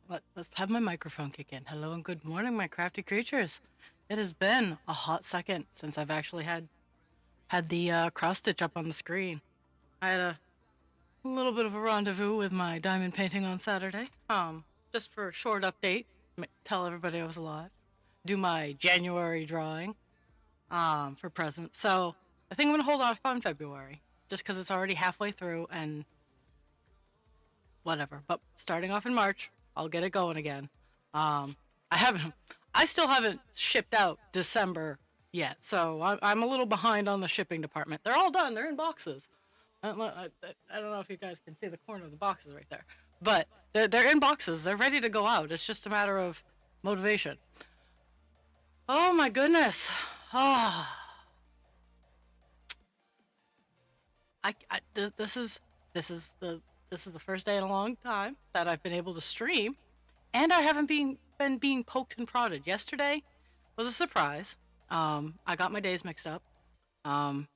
Let's have my microphone kick in. Hello and good morning, my crafty creatures. It has been a hot second since I've actually had the cross stitch up on the screen. I had a little bit of a rendezvous with my diamond painting on Saturday. Just for a short update, tell everybody I was alive. Do my January drawing, for presents. So I think I'm gonna hold off on February, just because it's already halfway through and whatever. But starting off in March, I'll get it going again. I haven't, I still haven't shipped out December yet, so I'm a little behind on the shipping department. They're all done. They're in boxes. I don't know if you guys can see the corner of the boxes right there, but they're in boxes. They're ready to go out. It's just a matter of motivation. Oh my goodness. Oh, this is the first day in a long time that I've been able to stream, and I haven't been being poked and prodded. Yesterday was a surprise. I got my days mixed up. Um,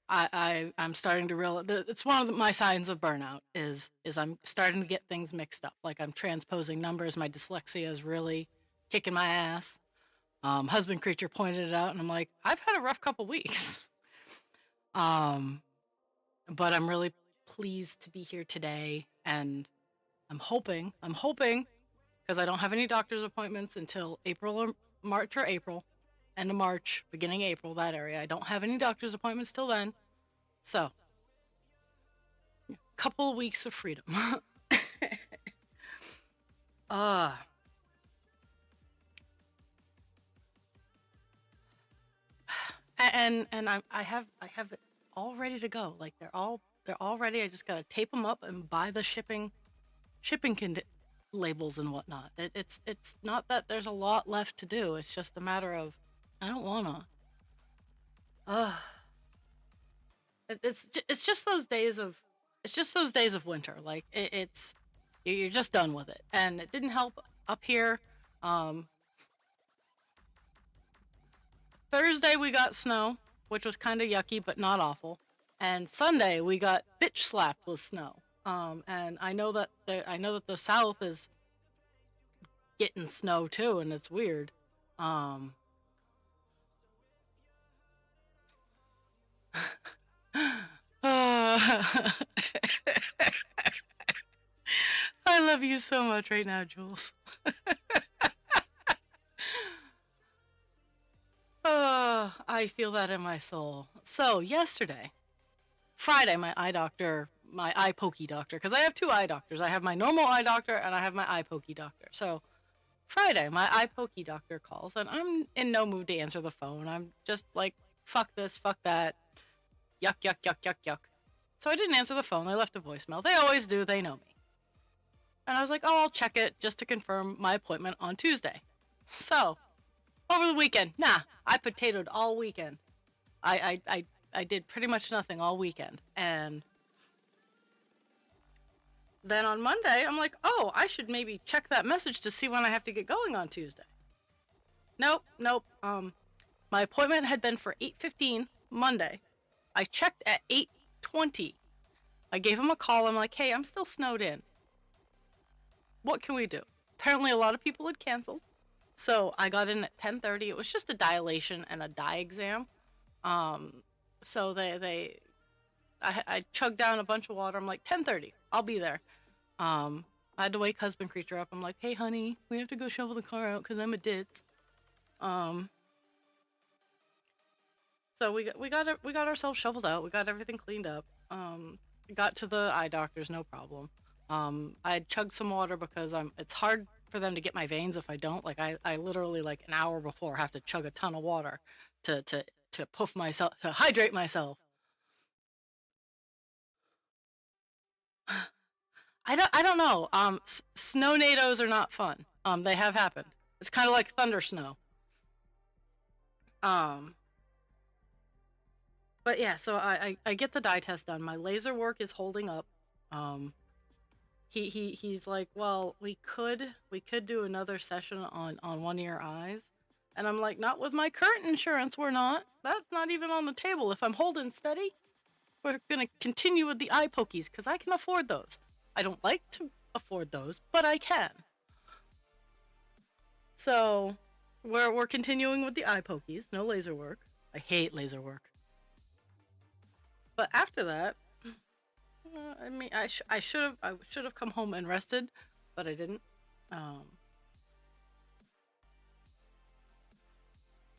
I'm starting to realize it's one of my signs of burnout is I'm starting to get things mixed up. Like I'm transposing numbers. My dyslexia is really kicking my ass. Husband creature pointed it out, and I'm like, I've had a rough couple weeks. Um, but I'm really pleased to be here today, and I'm hoping, because I don't have any doctor's appointments until April or March or April, end of March, beginning April, that area. I don't have any doctor's appointments till then, so a couple of weeks of freedom. uh, and I have it all ready to go. Like they're all ready. I just gotta tape them up and buy the shipping labels and whatnot. It's not that there's a lot left to do. It's just a matter of I don't wanna. Uh, it's just those days of winter. Like it's you're just done with it, and it didn't help up here. Um, Thursday we got snow, which was kind of yucky but not awful, and Sunday we got bitch slapped with snow. And I know that the South is getting snow too, and it's weird. Um, I love you so much right now, Jules. I feel that in my soul. So yesterday, Friday, my eye pokey doctor, because I have two eye doctors. I have my normal eye doctor and I have my eye pokey doctor. So Friday, my eye pokey doctor calls, and I'm in no mood to answer the phone. I'm just like, fuck this, fuck that, yuck, yuck, yuck, yuck, yuck. So I didn't answer the phone. I left a voicemail. They always do. They know me. And I was like, oh, I'll check it just to confirm my appointment on Tuesday. So over the weekend, nah, I potatoed all weekend. I did pretty much nothing all weekend. And then on Monday, I'm like, oh, I should maybe check that message to see when I have to get going on Tuesday. Nope, nope. My appointment had been for 8:15 Monday. I checked at 8:20. I gave him a call. I'm like, hey, I'm still snowed in. What can we do? Apparently, a lot of people had canceled. So I got in at 10:30. It was just a dilation and a dye exam. Um, so I chugged down a bunch of water. I'm like 10:30. I'll be there. I had to wake husband creature up. I'm like, hey honey, we have to go shovel the car out because I'm a ditz. Um, so we got ourselves shoveled out. We got everything cleaned up. Got to the eye doctors, no problem. I chugged some water because it's hard for them to get my veins if I don't. Like I literally like an hour before have to chug a ton of water to to to puff myself to hydrate myself. I don't know. Snow nados are not fun. They have happened. It's kind of like thunder snow. Um, but yeah, so I get the dye test done. My laser work is holding up. Um, he's like, well, we could do another session on one of your eyes, and I'm like, not with my current insurance, we're not. That's not even on the table. If I'm holding steady, we're gonna continue with the eye pokies because I can afford those. I don't like to afford those, but I can. So we're continuing with the eye pokies, no laser work. I hate laser work. But after that, I mean, I should have come home and rested, but I didn't. Um,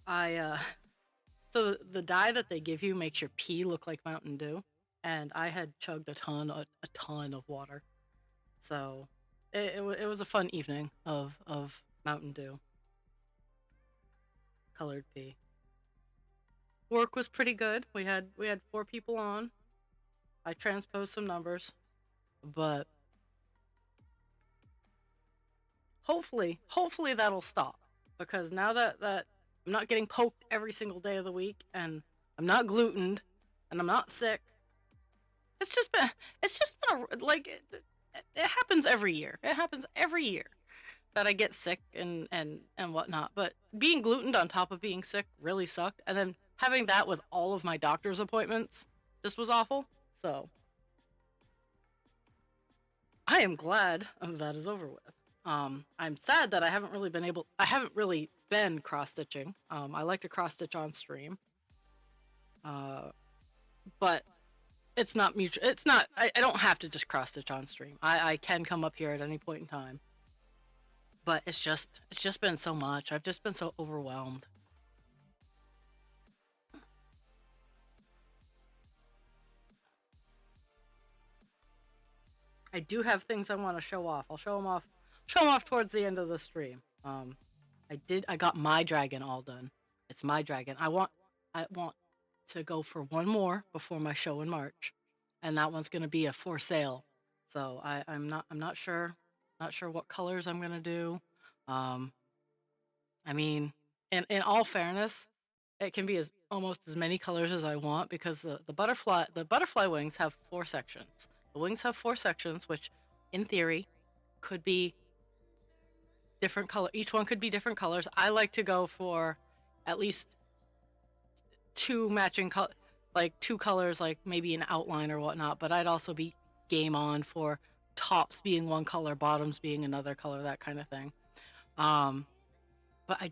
I so the dye that they give you makes your pee look like Mountain Dew, and I had chugged a ton of water, so it was a fun evening of Mountain Dew colored pee. Work was pretty good. We had 4 people on. I transposed some numbers, but hopefully that'll stop because now that I'm not getting poked every single day of the week and I'm not glutened and I'm not sick. It's just been like it happens every year. It happens every year that I get sick and whatnot. But being glutened on top of being sick really sucked, and then having that with all of my doctor's appointments just was awful. So I am glad that is over with. I'm sad that I haven't really been cross stitching. I like to cross stitch on stream, uh, but it's not mutual. It's not. I don't have to just cross stitch on stream. I can come up here at any point in time. But it's just been so much. I've just been so overwhelmed. I do have things I want to show off. I'll show them off. Show them off towards the end of the stream. I got my dragon all done. It's my dragon. I want to go for one more before my show in March, and that one's gonna be a for sale. So I'm not sure, not sure what colors I'm gonna do. Um, I mean, in all fairness, it can be as almost as many colors as I want because the butterfly wings have 4 sections. The wings have 4 sections, which in theory could be different color. Each one could be different colors. I like to go for at least two matching like 2 colors, like maybe an outline or whatnot. But I'd also be game on for tops being one color, bottoms being another color, that kind of thing. Um, but I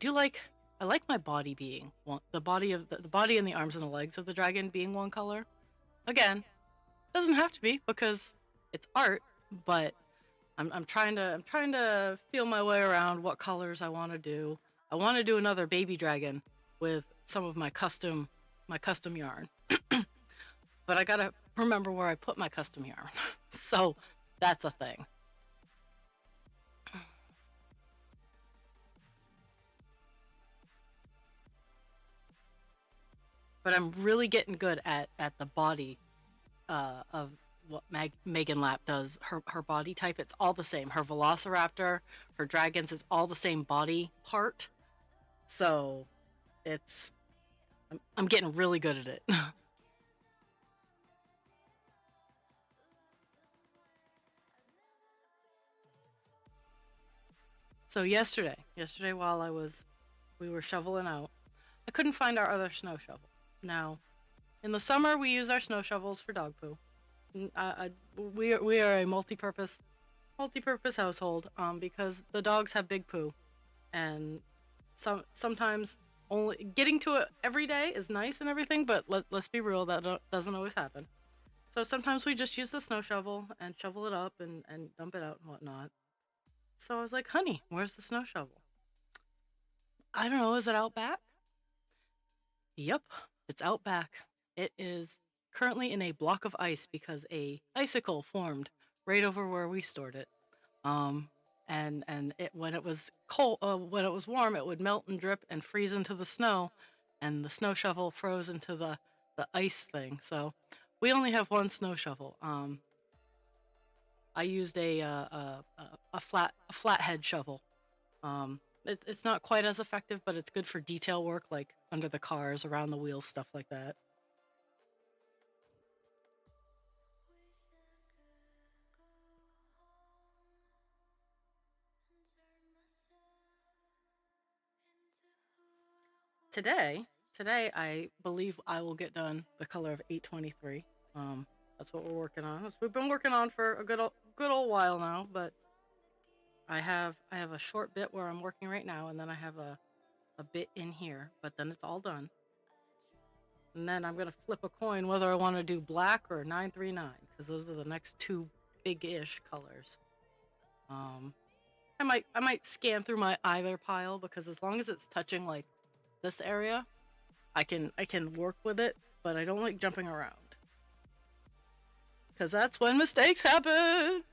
like my body being one, the body and the arms and the legs of the dragon being one color. Again, doesn't have to be because it's art, but I'm trying to feel my way around what colors I want to do. I want to do another baby dragon with some of my custom yarn, but I gotta remember where I put my custom yarn. So that's a thing. But I'm really getting good at the body of what Megan Lap does. Her body type, it's all the same. Her Velociraptor, her dragons is all the same body part. So it's I'm getting really good at it. So yesterday while we were shoveling out, I couldn't find our other snow shovel. Now, in the summer we use our snow shovels for dog poo. We are a multi-purpose household because the dogs have big poo, and sometimes only getting to it every day is nice and everything, but let's be real, that doesn't always happen. So sometimes we just use the snow shovel and shovel it up and dump it out and whatnot. So I was like, honey, where's the snow shovel? I don't know, is it out back? Yep, it's out back. It is currently in a block of ice because a icicle formed right over where we stored it. Um, and it when it was cold, when it was warm, it would melt and drip and freeze into the snow, and the snow shovel froze into the ice thing. So we only have one snow shovel. I used a flathead shovel. It's not quite as effective, but it's good for detail work, like under the cars, around the wheels, stuff like that. Today, today I believe I will get done the color of 823. That's what we're working on. That's what we've been working on for a good old while now, but I have a short bit where I'm working right now, and then I have a bit in here, but then it's all done. And then I'm gonna flip a coin whether I want to do black or 939, because those are the next two big-ish colors. Um, I might scan through my either pile, because as long as it's touching like this area, I can work with it, but I don't like jumping around, because that's when mistakes happen.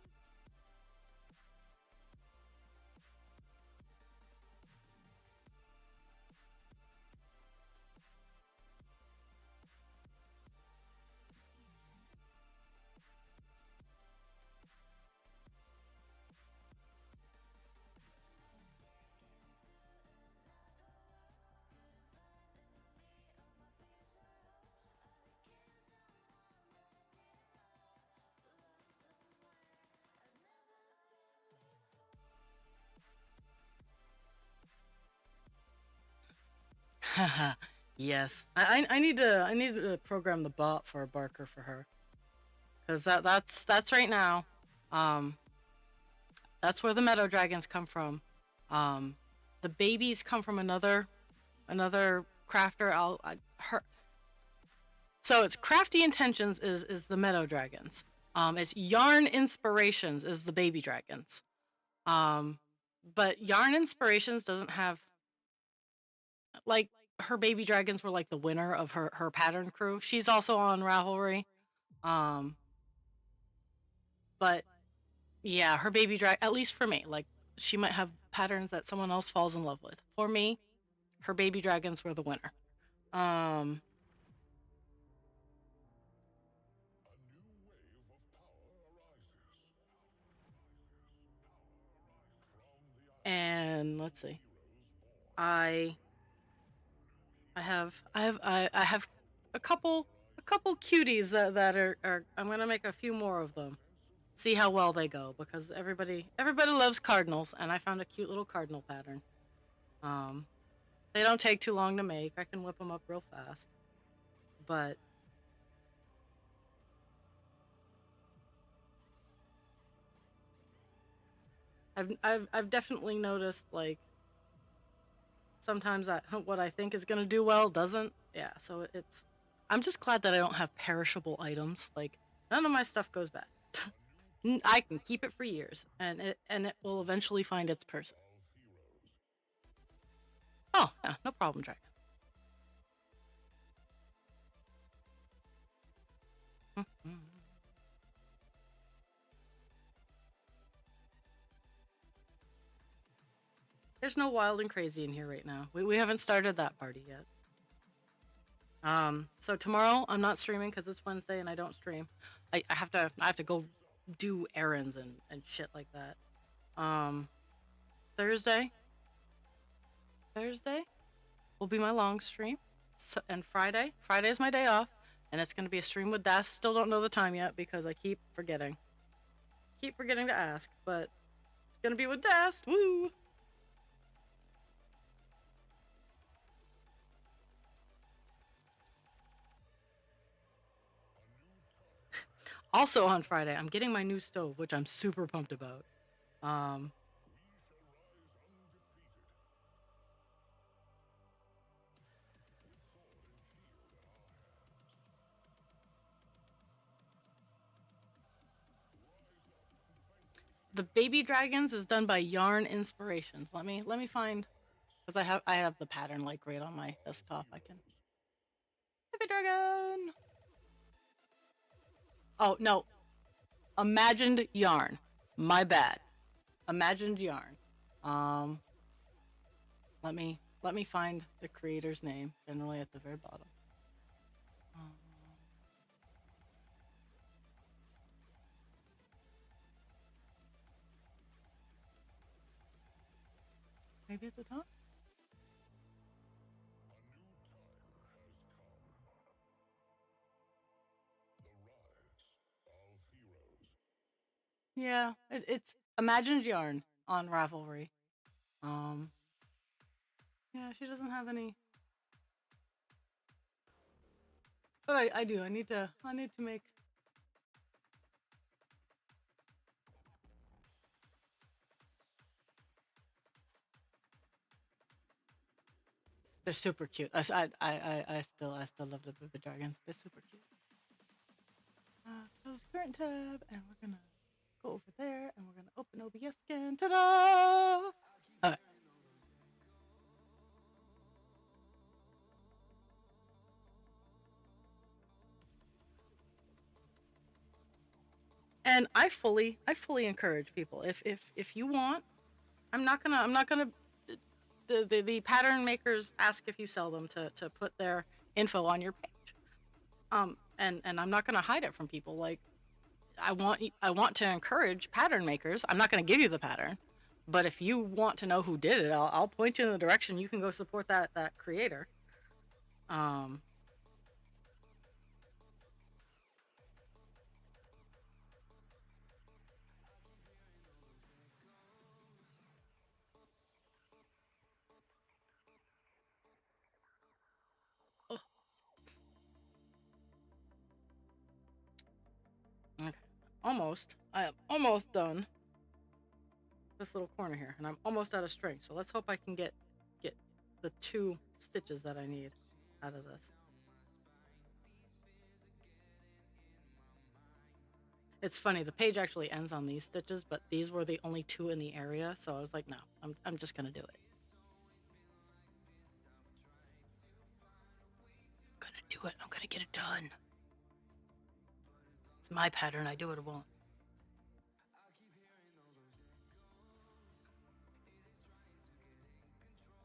Yes, I need to program the bot for a barker for her, because that's right now. Um, that's where the meadow dragons come from. Um, the babies come from another crafter. Her. So it's crafty intentions is the meadow dragons. It's yarn inspirations is the baby dragons. Um, but yarn inspirations doesn't have, like, her baby dragons were like the winner of her pattern crew. She's also on Ravelry. Um, but yeah, her baby drag, at least for me, like, she might have patterns that someone else falls in love with. For me, her baby dragons were the winner. Um, and let's see. I I have a couple cuties that are I'm gonna make a few more of them. See how well they go, because everybody loves cardinals, and I found a cute little cardinal pattern. Um, they don't take too long to make. I can whip them up real fast. But I've definitely noticed, like, sometimes what I think is gonna do well doesn't. Yeah, so it's. I'm just glad that I don't have perishable items. Like, none of my stuff goes bad. I can keep it for years, and it will eventually find its person. Oh, yeah, no problem, Dragon. Mhm. There's no wild and crazy in here right now. We haven't started that party yet. So tomorrow I'm not streaming because it's Wednesday and I don't stream. I have to go do errands and shit like that. Um, Thursday Thursday will be my long stream. So, and Friday is my day off, and it's gonna be a stream with Das. Still don't know the time yet because I keep forgetting. Keep forgetting to ask, but it's gonna be with Das. Woo! Also on Friday, I'm getting my new stove, which I'm super pumped about. Um, the baby dragons is done by Yarn Inspirations. Let me find, because I have the pattern like right on my desktop. I can. Baby dragon. Oh no, Imagined Yarn. My bad. Imagined Yarn. Um, let me find the creator's name. Generally at the very bottom. Um, maybe at the top. Yeah, it's Imagined Yarn on Ravelry. Um, yeah, she doesn't have any, but I do. I need to make. They're super cute. I still love the baby dragons. They're super cute. Close current tab, and we're gonna go over there, and we're gonna open OBS again. Ta-da! Okay. And I fully encourage people, if you want, I'm not gonna the pattern makers ask if you sell them to put their info on your page. And I'm not gonna hide it from people. Like, I want to encourage pattern makers. I'm not gonna give you the pattern, but if you want to know who did it, I'll point you in the direction. You can go support that creator. Um, oh, okay, almost. I am almost done this little corner here, and I'm almost out of string. So let's hope I can get the 2 stitches that I need out of this. It's funny, the page actually ends on these stitches, but these were the only 2 in the area, so I was like, no, I'm just gonna do it. I'm gonna do it. I'm gonna get it done. It's my pattern. I do what I want.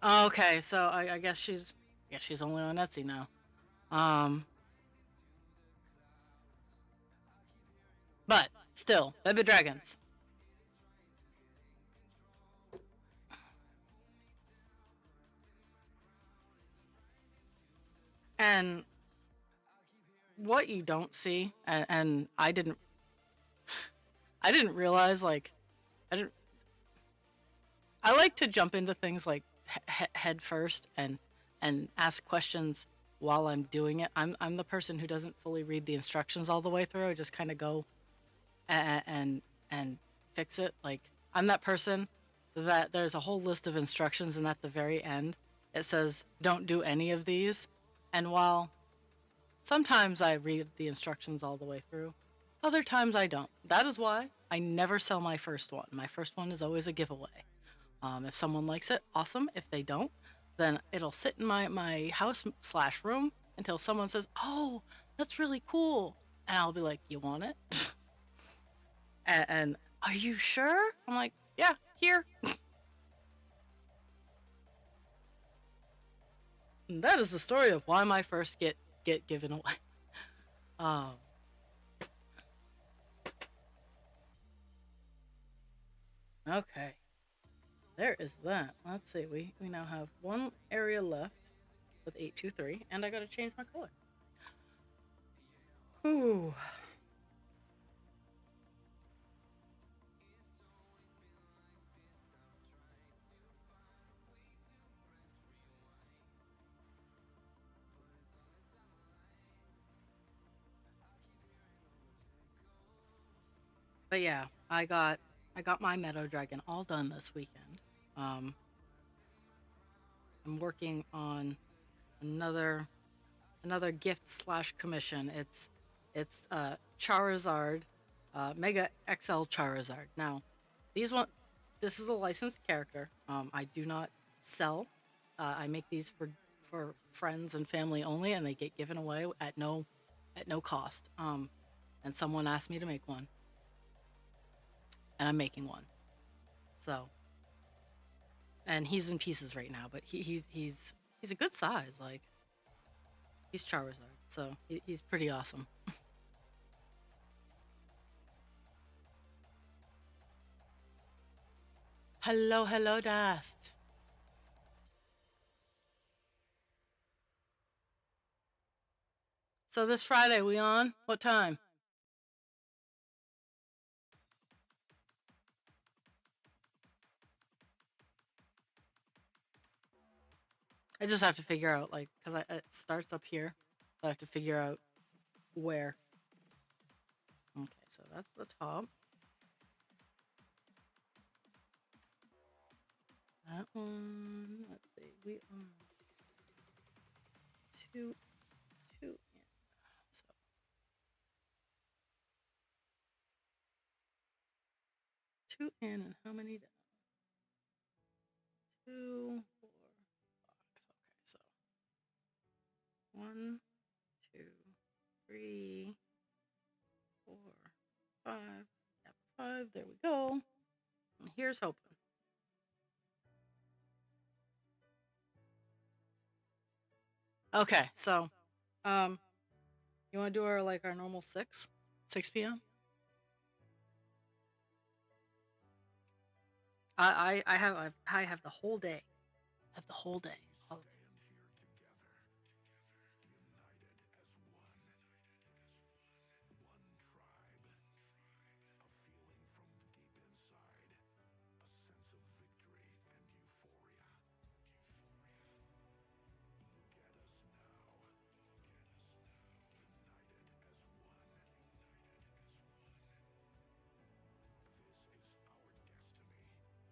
Okay, so I guess she's only on Etsy now. Um, but still, baby dragons. And what you don't see, and I didn't realize, like, I didn't I like to jump into things like head first and ask questions while I'm doing it. I'm the person who doesn't fully read the instructions all the way through. I just kind of go and fix it. Like, I'm that person that there's a whole list of instructions, and at the very end it says don't do any of these. And while sometimes I read the instructions all the way through, other times I don't. That is why I never sell my first one. My first one is always a giveaway. If someone likes it, awesome. If they don't, then it'll sit in my house slash room until someone says, "Oh, that's really cool," and I'll be like, "You want it?" and are you sure? I'm like, "Yeah, here." And that is the story of why my first get given away. Um, okay, there is that. Let's see. We now have one area left with 823, and I gotta change my color. Ooh. But yeah, I got my Meadow Dragon all done this weekend. Um, I'm working on another another gift slash commission. It's Charizard, Mega XL Charizard. Now, these one this is a licensed character. I do not sell. I make these for friends and family only, and they get given away at no cost. And someone asked me to make one, and I'm making one. So, and he's in pieces right now, but he's a good size. Like, he's Charizard, so he's pretty awesome. Hello, hello, Dust. So this Friday we on? What time? I just have to figure out, like, because it starts up here, so I have to figure out where. Okay, so that's the top. That one. Let's see. We are two, two in. So two in and how many down? 2, 4, 5. Okay, so 1, 2, 3, 4, 5. Yep, 5. There we go. And here's hoping. Okay, so you want to do our normal 6 p.m. I have the whole day. I have the whole day.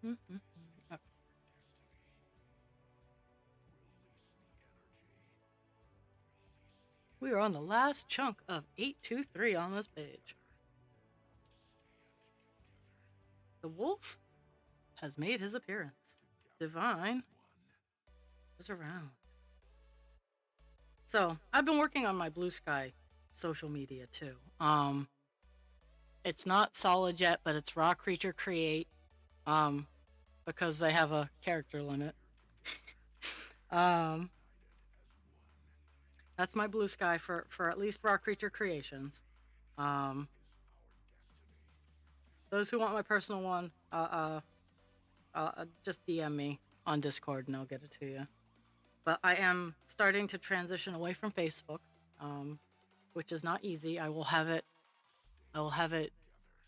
Mm-hmm. Okay. We are on the last chunk of 823 on this page. The wolf has made his appearance. Divine is around. So I've been working on my Blue Sky social media too. It's not solid yet, but it's Raw Creature Create. Because they have a character limit. That's my Blue Sky for at least Raw Creature Creations. Those who want my personal one, just DM me on Discord and I'll get it to you. But I am starting to transition away from Facebook, which is not easy. I will have it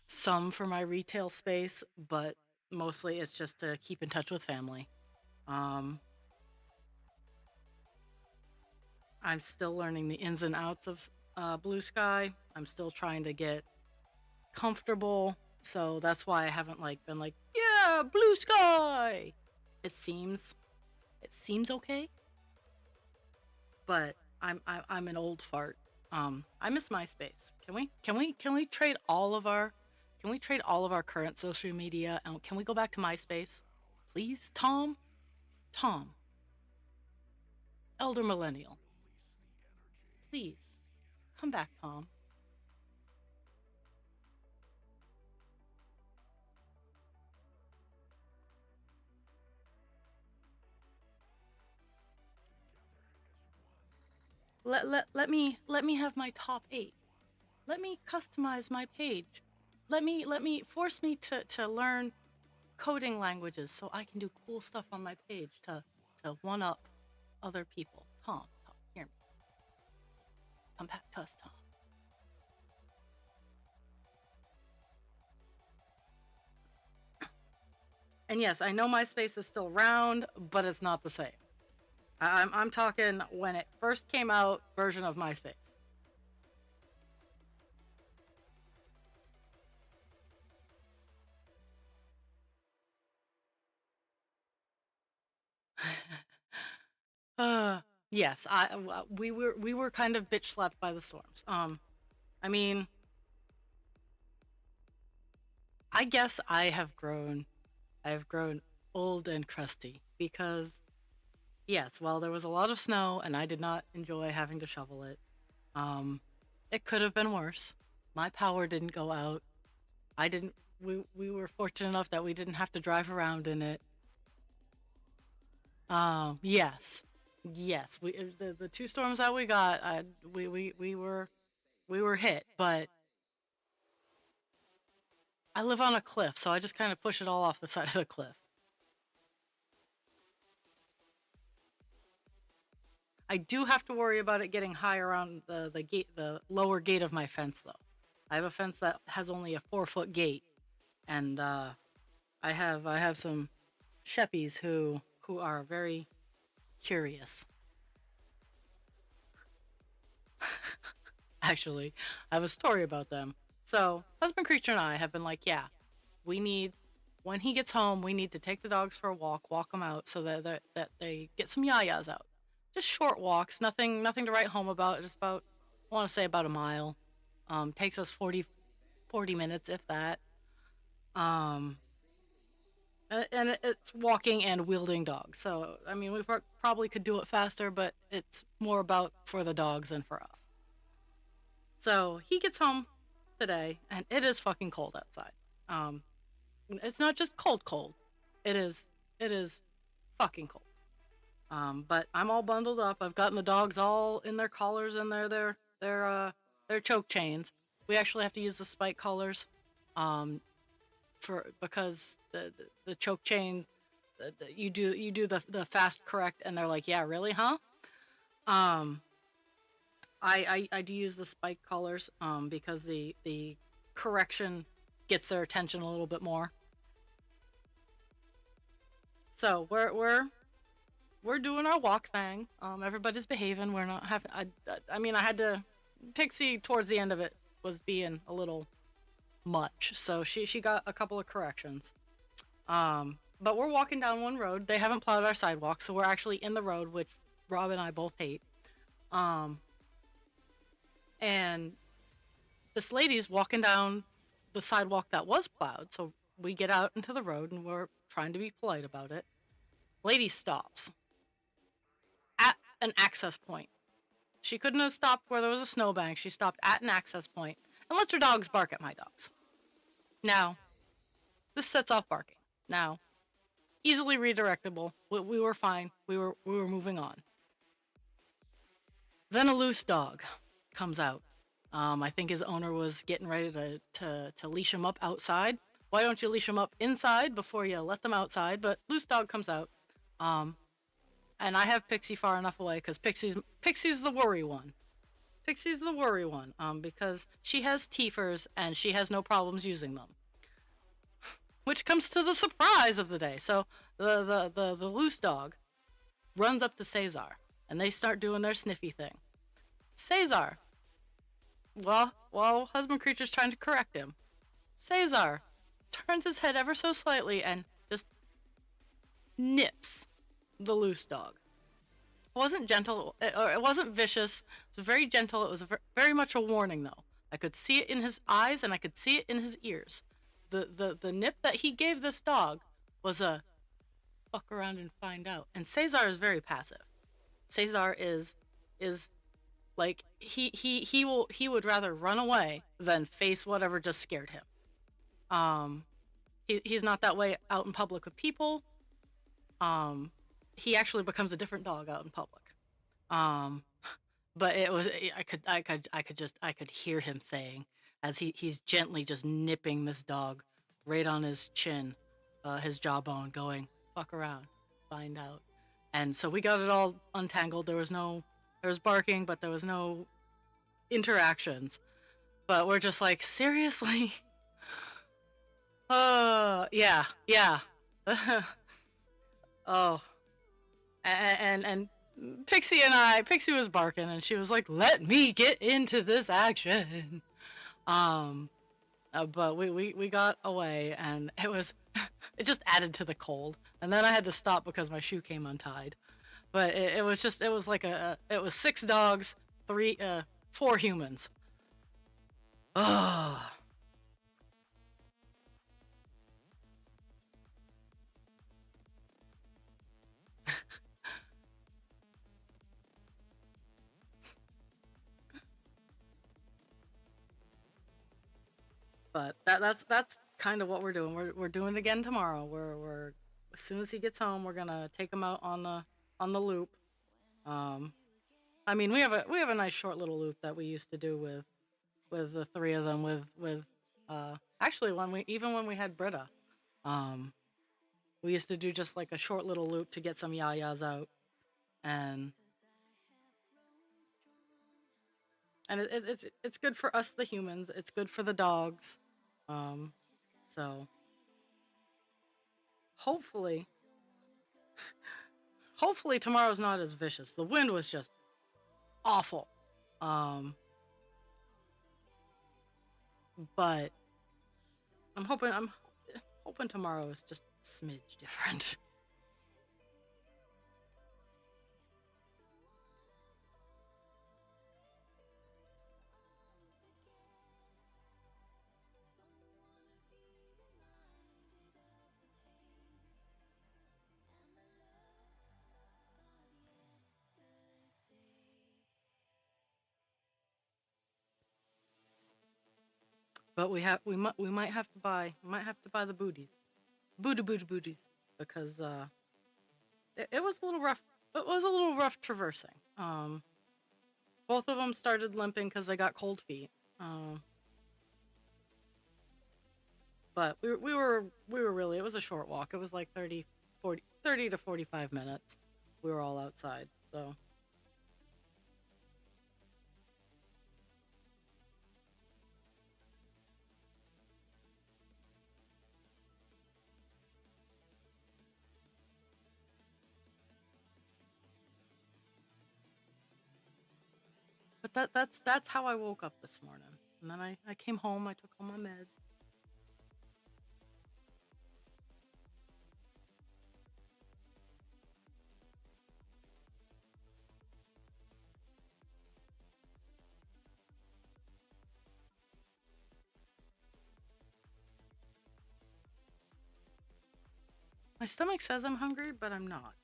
some for my retail space, but mostly it's just to keep in touch with family. I'm still learning the ins and outs of Blue Sky. I'm still trying to get comfortable, so that's why I haven't been yeah, Blue Sky. It seems okay, but I'm an old fart. I miss MySpace. Can we trade all of our current social media and can we go back to MySpace, please, Tom? Elder Millennial. Please, come back, Tom. Let me have my top 8. Let me customize my page. Let me force me to learn coding languages so I can do cool stuff on my page to one up other people. Tom, hear me. Come back to us, Tom. And yes, I know MySpace is still around, but it's not the same. I'm talking when it first came out, version of MySpace. Yes, we were kind of bitch slapped by the storms. I mean, I guess I have grown old and crusty because yes, while there was a lot of snow and I did not enjoy having to shovel it, it could have been worse. My power didn't go out. We were fortunate enough that we didn't have to drive around in it. Yes. Yes, the 2 storms that we got, we were hit, but I live on a cliff, so I just kind of push it all off the side of the cliff. I do have to worry about it getting high around the lower gate of my fence, though. I have a fence that has only a 4-foot gate, and I have some sheppies who are very curious. Actually, I have a story about them. So, husband creature and I have been like, yeah, when he gets home, we need to take the dogs for a walk them out so that they get some yayas out. just short walks, nothing to write home about. Just about, I want to say about a mile. Takes us 40 minutes, if that. Um, and it's walking and wielding dogs. So, I mean, we probably could do it faster, but it's more about for the dogs than for us. So he gets home today, and it is fucking cold outside. Um, it's not just cold. It is, it is fucking cold. But I'm all bundled up. I've gotten the dogs all in their collars and their choke chains. We actually have to use the spike collars, um, because the choke chain, you do the fast correct, and they're like, yeah, really, huh? Um, I do use the spike collars, because the correction gets their attention a little bit more. So we're doing our walk thing. Everybody's behaving. We're not having. I mean, I had to. Pixie towards the end of it was being a little much, so she got a couple of corrections. But we're walking down one road. They haven't plowed our sidewalk, so we're actually in the road, which Rob and I both hate. Um, and this lady's walking down the sidewalk that was plowed, so we get out into the road and we're trying to be polite about it. Lady stops at an access point. She couldn't have stopped where there was a snowbank. She stopped at an access point and lets her dogs bark at my dogs. Now, this sets off barking. Now, easily redirectable. We were fine. We were moving on. Then a loose dog comes out. I think his owner was getting ready to leash him up outside. Why don't you leash him up inside before you let them outside? But loose dog comes out. Um, and I have Pixie far enough away because Pixie's the worry one. Pixie's the worry one. Because she has teethers and she has no problems using them. Which comes to the surprise of the day. So the loose dog runs up to Cesar and they start doing their sniffy thing. Cesar, well, while husband creature's trying to correct him, Cesar turns his head ever so slightly and just nips the loose dog. It wasn't gentle, or it wasn't vicious. It was very gentle. It was very much a warning, though. I could see it in his eyes and I could see it in his ears. The nip that he gave this dog was a fuck around and find out. And Cesar is very passive. Cesar is like he would rather run away than face whatever just scared him. He's not that way out in public with people. He actually becomes a different dog out in public. Um, but it was I could hear him saying as he's gently just nipping this dog right on his chin, his jawbone, going fuck around, find out. And so we got it all untangled. There was barking, but there was no interactions. But we're just like, seriously? Yeah. Oh, and Pixie was barking, and she was like, "Let me get into this action." But we got away, and it just added to the cold. And then I had to stop because my shoe came untied. But it was like it was 6 dogs, 4 humans. Oh. But that's kind of what we're doing. We're doing it again tomorrow. We're as soon as he gets home, we're gonna take him out on the loop. Um, I mean, we have a nice short little loop that we used to do with the 3 of them with actually when we had Britta, um, we used to do just like a short little loop to get some yayas out, and it's good for us the humans. It's good for the dogs. Um, so hopefully hopefully tomorrow's not as vicious. The wind was just awful. Um, but I'm hoping tomorrow is just a smidge different. But we might have to buy the booties, booties, because it was a little rough. It was a little rough traversing. Both of them started limping because they got cold feet. Um, but we were really, it was a short walk. It was like 30 to 45 minutes. We were all outside. So, but that's how I woke up this morning. And then I came home, I took all my meds. My stomach says I'm hungry, but I'm not.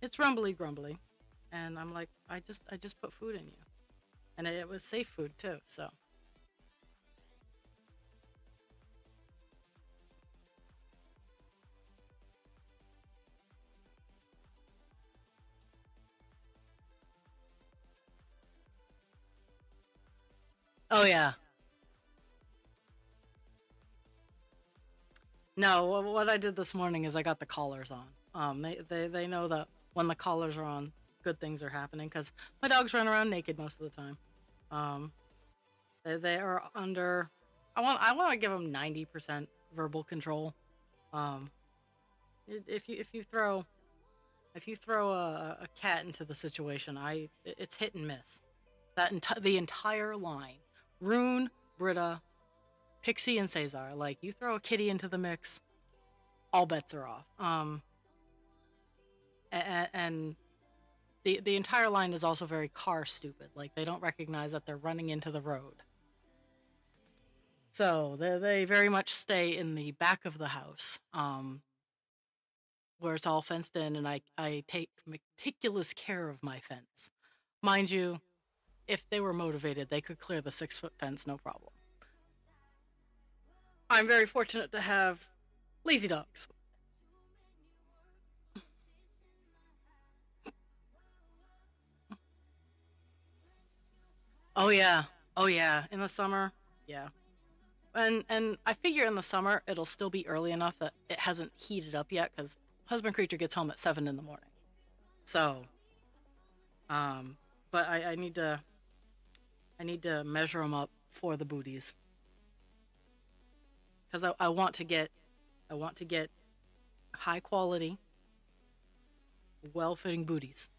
It's rumbly grumbly, and I'm like, I just put food in you, and it was safe food too. So, oh yeah, no. What I did this morning is I got the collars on. They know that when the collars are on, good things are happening because my dogs run around naked most of the time. Um, they are under. I want to give them 90% verbal control. Um, if you throw a cat into the situation, it's hit and miss. The entire line, Rune, Britta, Pixie, and Cesar. Like you throw a kitty into the mix, all bets are off. And the entire line is also very car stupid. Like they don't recognize that they're running into the road. So they very much stay in the back of the house, where it's all fenced in, and I take meticulous care of my fence. Mind you, if they were motivated, they could clear the 6 foot fence, no problem. I'm very fortunate to have lazy dogs. Oh yeah, oh yeah. In the summer, yeah. And I figure in the summer it'll still be early enough that it hasn't heated up yet because husband creature gets home at 7 in the morning. So, um, but I need to measure them up for the booties because I want to get high quality, well fitting booties.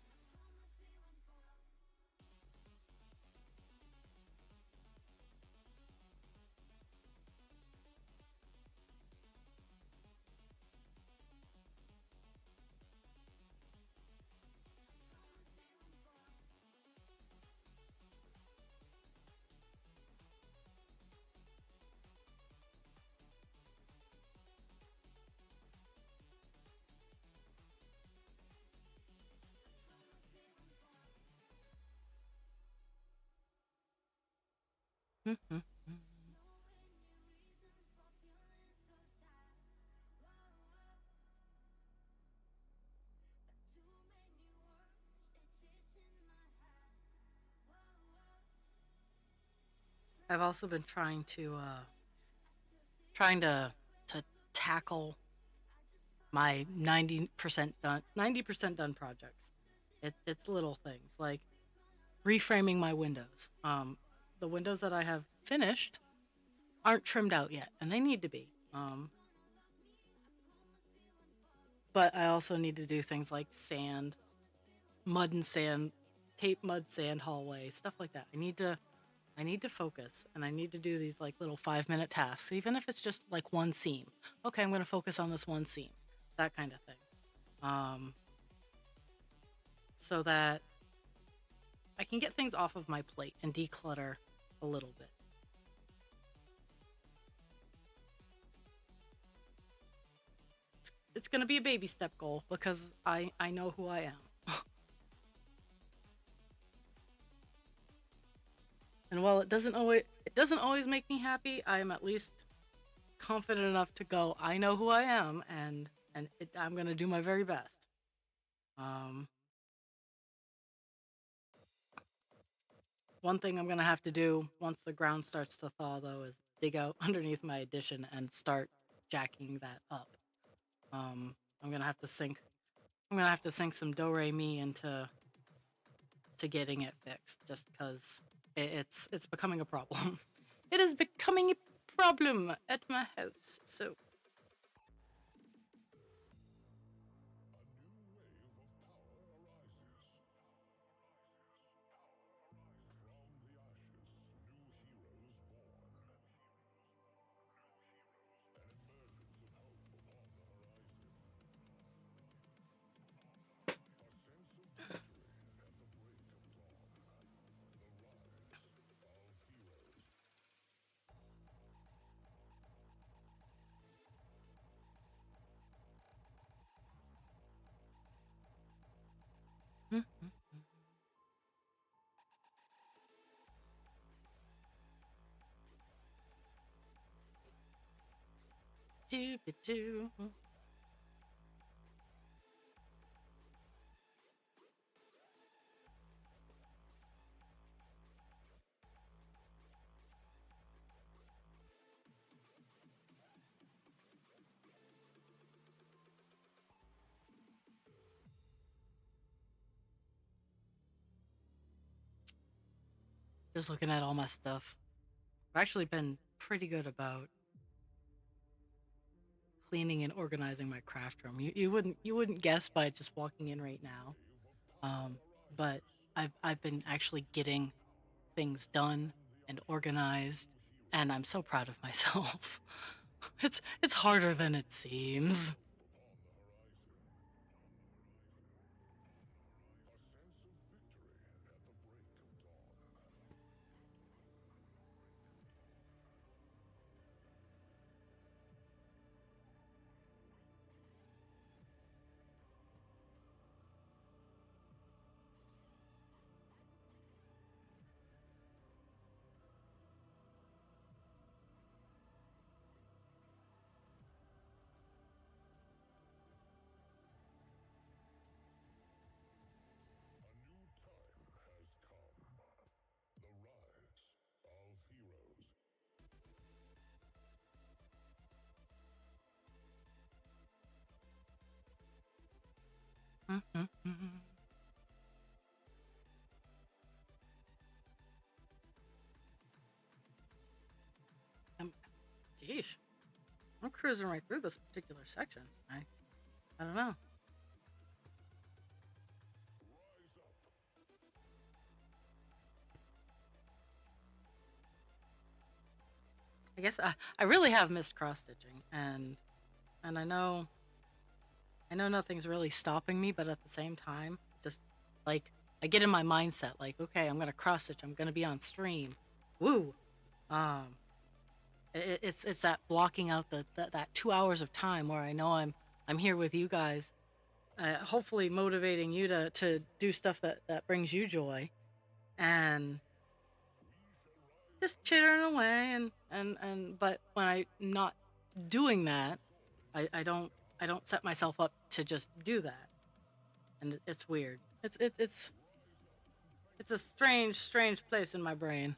I've also been trying to tackle my 90% done projects. It's little things like reframing my windows. The windows that I have finished aren't trimmed out yet, and they need to be. But I also need to do things like sand, mud and sand, tape mud sand hallway, stuff like that. I need to focus, and I need to do these like little 5 minute tasks, even if it's just like one seam. Okay, I'm going to focus on this one seam, that kind of thing. Um, so that I can get things off of my plate and declutter a little bit. It's going to be a baby step goal because I know who I am. And while it It doesn't always make me happy. I am at least confident enough to go, I know who I am, and I'm gonna do my very best. Um, One thing I'm gonna have to do once the ground starts to thaw, though, is dig out underneath my addition and start jacking that up. Um, I'm gonna have to sink. I'm gonna have to sink some do re mi into getting it fixed, just because it's becoming a problem. It is becoming a problem at my house. So doo. Just looking at all my stuff. I've actually been pretty good about cleaning and organizing my craft room. You wouldn't guess by just walking in right now. Um, but I've been actually getting things done and organized, and I'm so proud of myself. It's harder than it seems. Um, Geesh, I'm cruising right through this particular section. I don't know. I guess I really have missed cross stitching, and I know nothing's really stopping me, but at the same time, just like I get in my mindset, like, okay, I'm gonna cross stitch, I'm gonna be on stream, woo. Um, it's that blocking out that 2 hours of time where I know I'm here with you guys, hopefully motivating you to do stuff that brings you joy, and just chittering away, and but when I'm not doing that, I don't set myself up to just do that, and it's weird. It's a strange place in my brain.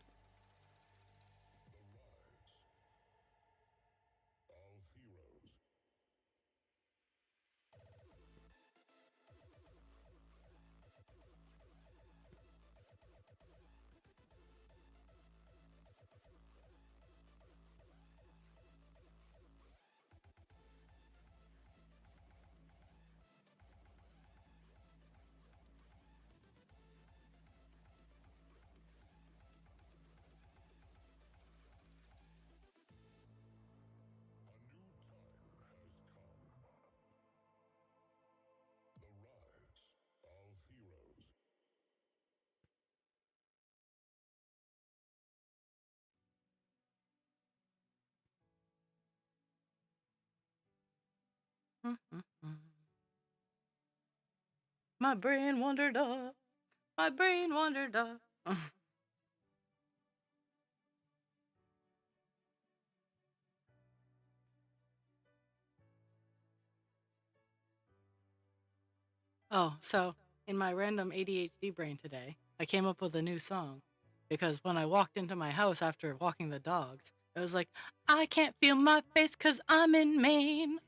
My brain wandered off. My brain wandered off. Oh, so in my random ADHD brain today, I came up with a new song because when I walked into my house after walking the dogs, it was like, I can't feel my face 'cause I'm in Maine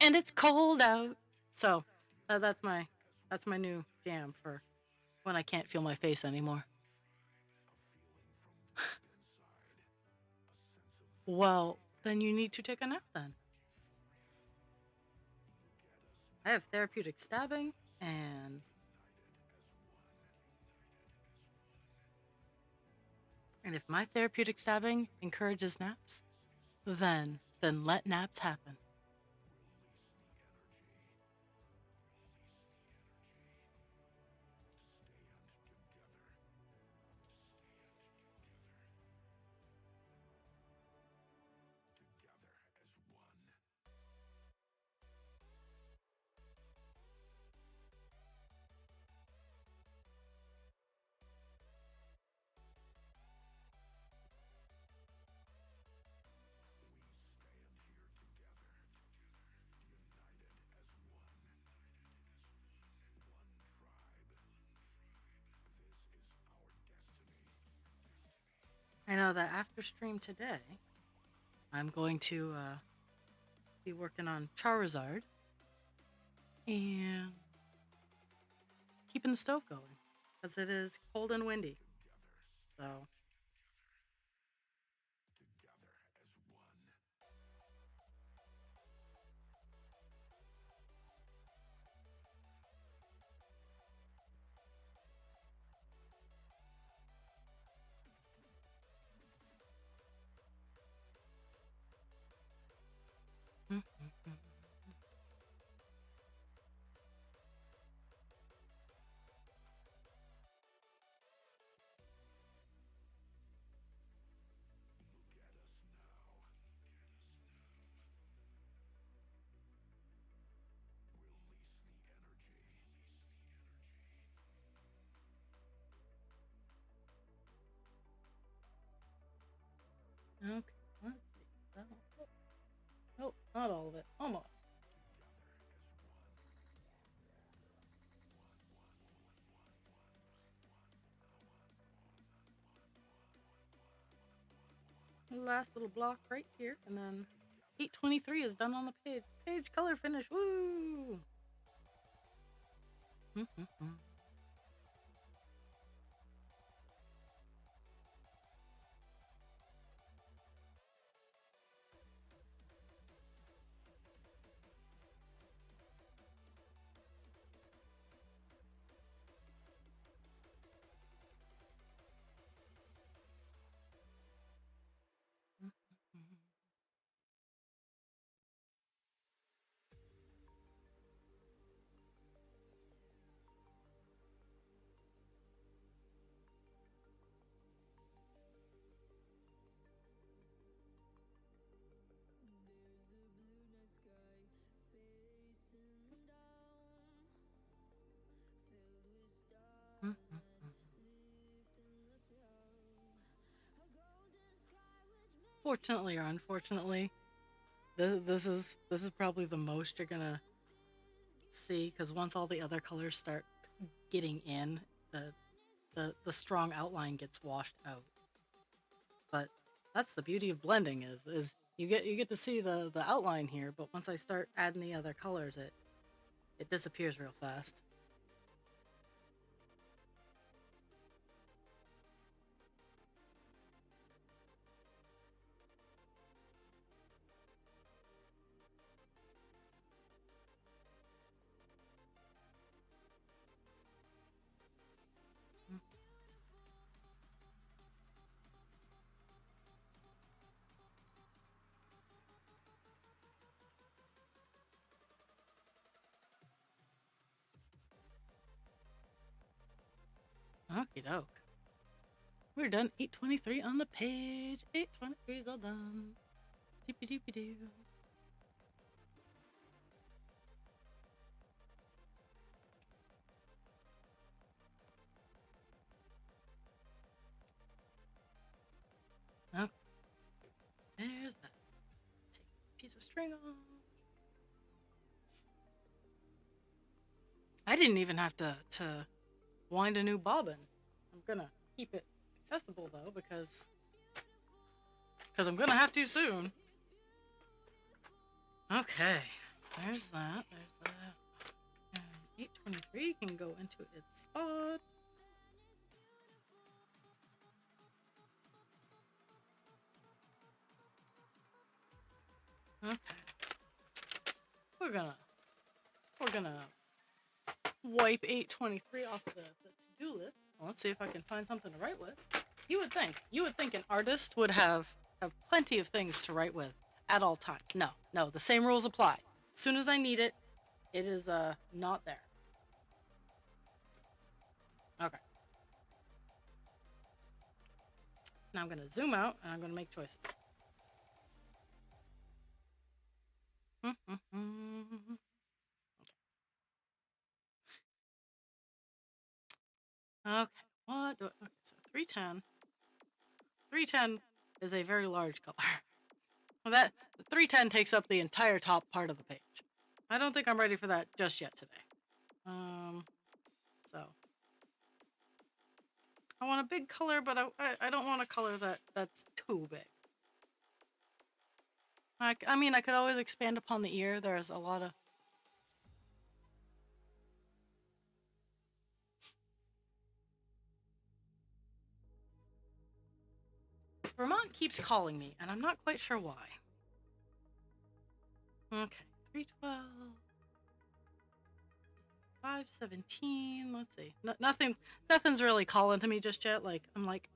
and it's cold out. So that's my new jam for when I can't feel my face anymore. Well, then you need to take a nap then. I have therapeutic stabbing and if my therapeutic stabbing encourages naps, then let naps happen. I know that after stream today, I'm going to be working on Charizard and keeping the stove going because it is cold and windy. So, okay, let's see. Nope, not all of it. Almost. Last little block right here, and then 823 is done on the page. Page color finish. Woo! Fortunately or unfortunately, this is probably the most you're gonna see because once all the other colors start getting in, the strong outline gets washed out. But that's the beauty of blending is you get to see the outline here, but once I start adding the other colors, it disappears real fast. Okie doke. We're done 823 on the page. 823 is all done. Doopy doopy doo. Okay, there's that. Take a piece of string off. I didn't even have to wind a new bobbin. I'm gonna keep it accessible though because I'm gonna have to soon. Okay, there's that. There's that. And 823 can go into its spot. Okay. We're gonna wipe 823 off the to-do list. Well, let's see if I can find something to write with. You would think an artist would have plenty of things to write with at all times. No, the same rules apply. As soon as I need it, it is not there. Okay. Now I'm gonna zoom out and I'm gonna make choices. Okay. What do I, okay, so 310. 310 is a very large color. Well, that 310 takes up the entire top part of the page. I don't think I'm ready for that just yet today. So I want a big color, but I don't want a color that's too big. I mean, I could always expand upon the ear. There's a lot of... Vermont keeps calling me, and I'm not quite sure why. Okay, 312, 517. Let's see. Nothing's really calling to me just yet. Like I'm like,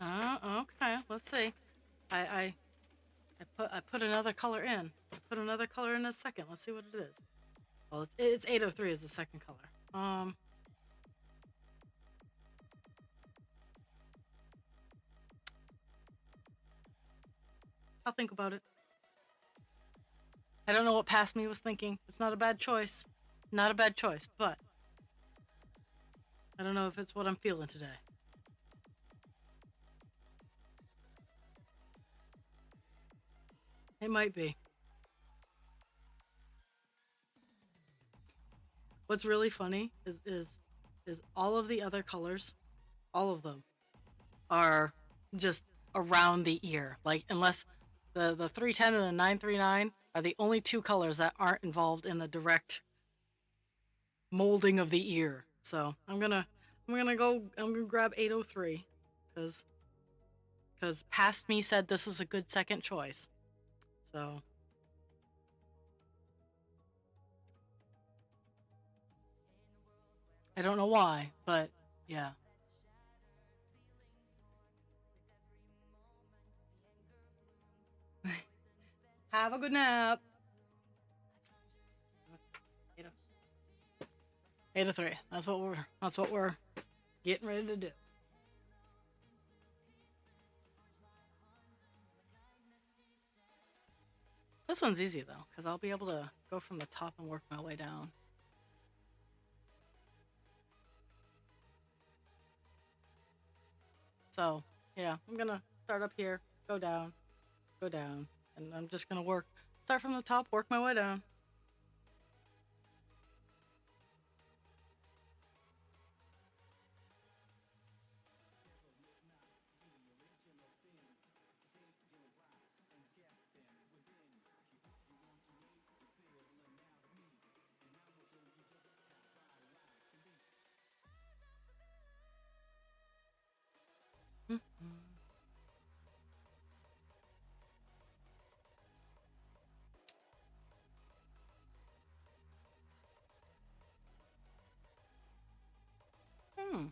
okay. Let's see. I put another color in. I put another color in a second. Let's see what it is. Well, it's 803 is the second color. I'll think about it. I don't know what past me was thinking. It's not a bad choice. Not a bad choice, but I don't know if it's what I'm feeling today. It might be. What's really funny is all of the other colors, all of them, are just around the ear. Like unless the 310 and the 939 are the only two colors that aren't involved in the direct molding of the ear. So I'm gonna grab 803 because past me said this was a good second choice. So I don't know why, but yeah. Have a good nap. 803. That's what we're getting ready to do. This one's easy though, because I'll be able to go from the top and work my way down. So yeah, I'm gonna start up here, go down, and I'm just gonna start from the top, work my way down. Hmm. Hmm.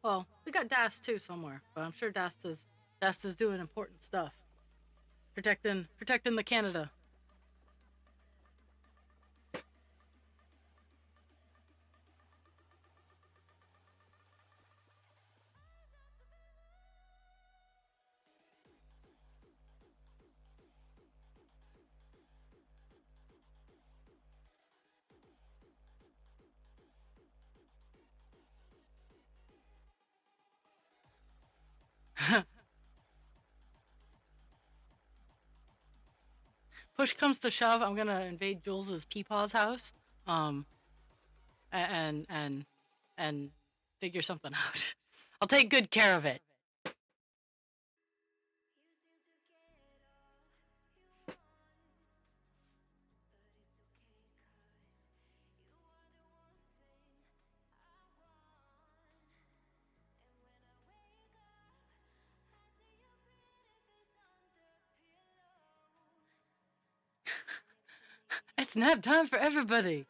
Well, we got Dast too somewhere, but I'm sure Dast is doing important stuff, protecting the Canada. Push comes to shove, I'm gonna invade Jules's Peepaw's house, um, and and figure something out. I'll take good care of it. It's nap time for everybody.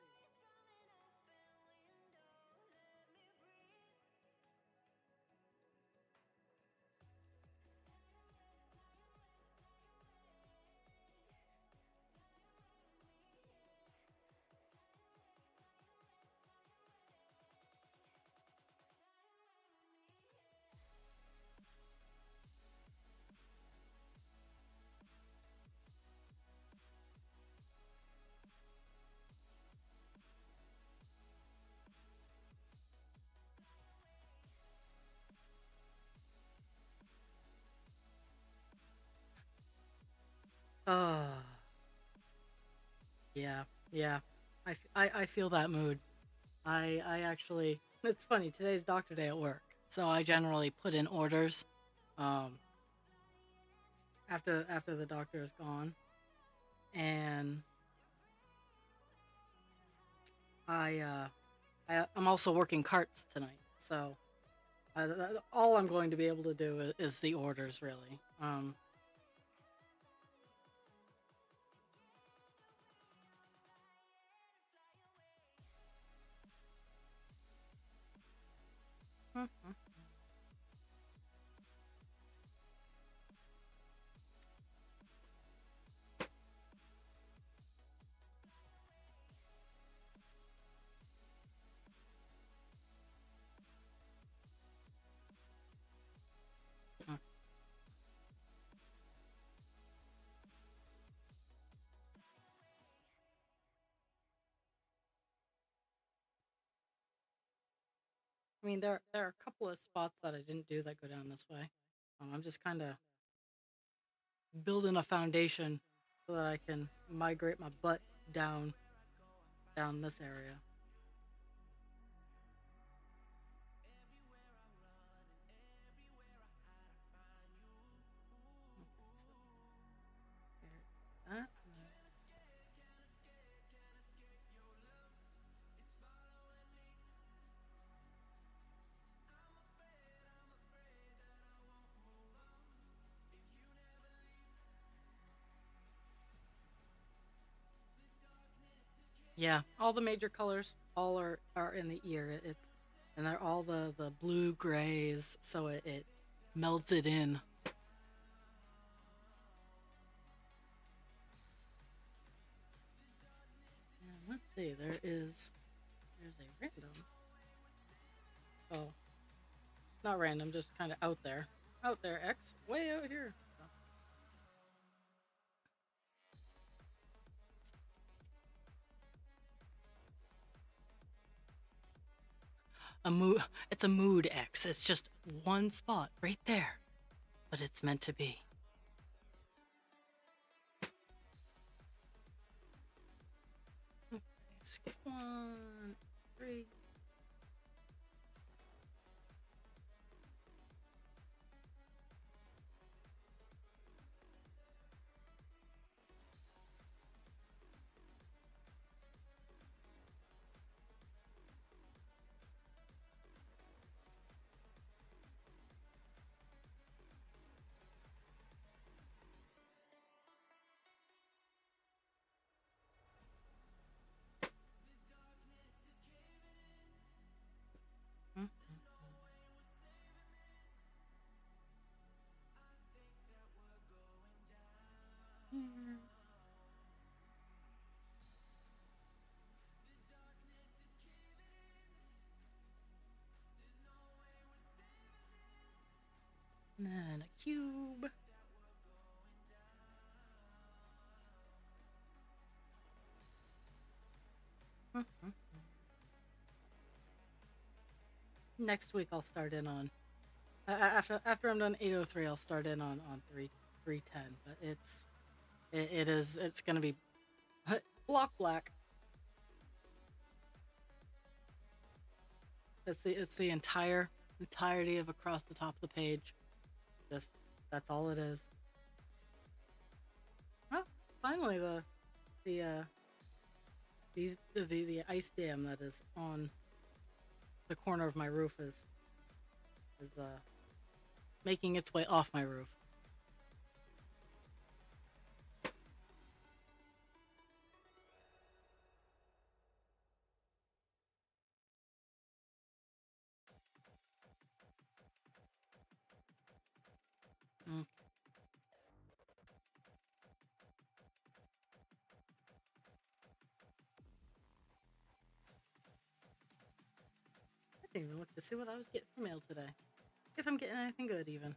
Oh, yeah, yeah. I feel that mood. I actually, it's funny, today's doctor day at work. So I generally put in orders um after the doctor is gone. And I I'm also working carts tonight. So all I'm going to be able to do is the orders really. I mean, there are a couple of spots that I didn't do that go down this way. I'm just kind of building a foundation so that I can migrate my butt down this area. Okay, so that. Yeah, all the major colors all are in the ear. It's and they're all the blue grays, so it melted in. And let's see, there's a random. Oh, not random, just kind of out there. Out there, X, way out here. A mood. It's a mood X. It's just one spot right there, but it's meant to be. Okay, skip 1, 3. Hmm? Here. And then a cube. Next week I'll start in on After I'm done 803, I'll start in on 310. But it's gonna be block black. It's the entirety of across the top of the page. Just that's all it is. Oh, finally the the ice dam that is on the corner of my roof is making its way off my roof. Mm. I didn't even look to see what I was getting for mail today. If I'm getting anything good, even.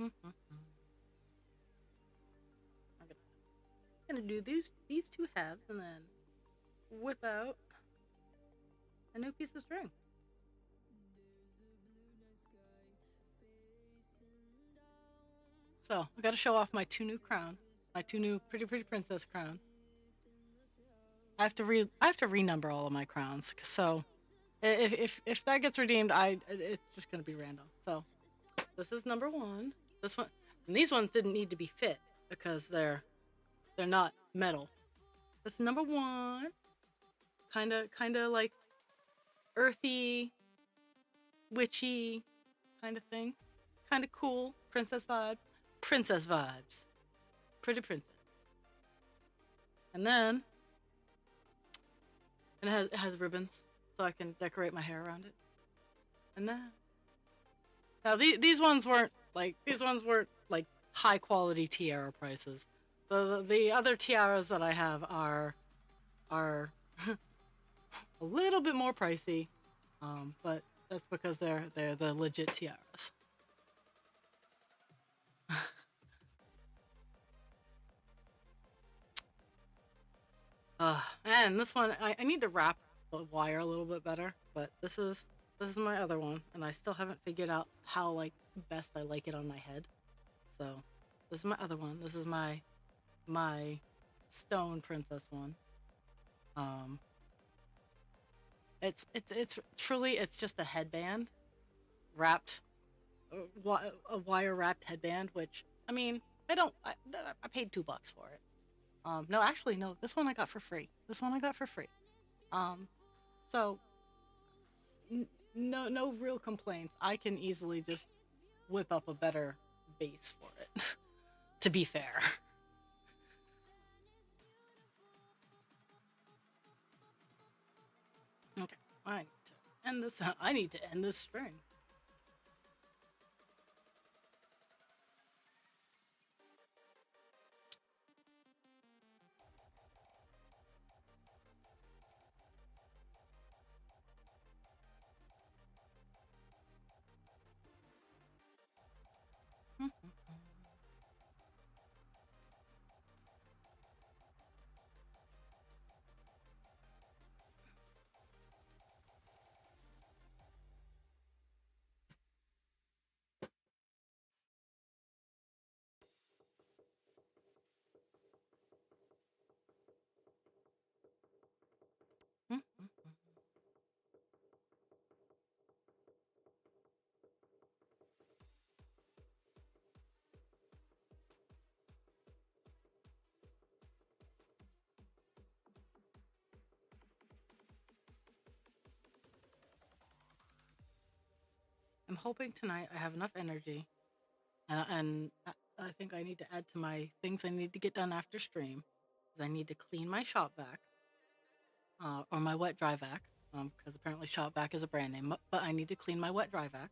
I'm gonna do these two halves and then whip out a new piece of string. So I got to show off my two new crowns, my two new pretty princess crowns. I have to renumber all of my crowns. So if that gets redeemed, it's just gonna be random. So this is number one. This one, and these ones didn't need to be fit because they're not metal. That's number one. Kind of like earthy, witchy kind of thing. Kind of cool, princess vibes. Princess vibes. Pretty princess. And then it has ribbons so I can decorate my hair around it. And then now these ones weren't like high quality tiara prices. The other tiaras that I have are a little bit more pricey, but that's because they're the legit tiaras. And this one I need to wrap the wire a little bit better, but this is my other one, and I still haven't figured out how like best I like it on my head. So this is my other one. This is my stone princess one. Um, it's truly it's just a headband wrapped, a wire wrapped headband. Which I mean, I paid $2 for it. No, actually, no. This one I got for free. This one I got for free. Um, so no real complaints. I can easily just whip up a better base for it. To be fair. Okay, I need to end this. I need to end this string. I'm hoping tonight I have enough energy, and I think I need to add to my things I need to get done after stream. Is I need to clean my shop vac, or my wet dry vac, because apparently shop vac is a brand name. But I need to clean my wet dry vac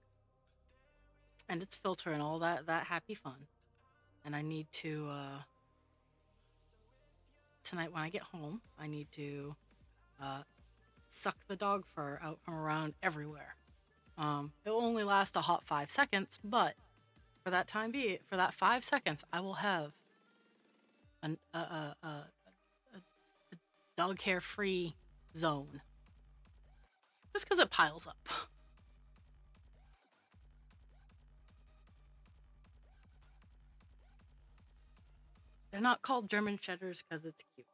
and its filter and all that happy fun. And I need to tonight when I get home, I need to uh, suck the dog fur out from around everywhere. It will only last a hot 5 seconds, but for that 5 seconds, I will have an, a dog hair free zone. Just because it piles up. They're not called German Shedders because it's cute.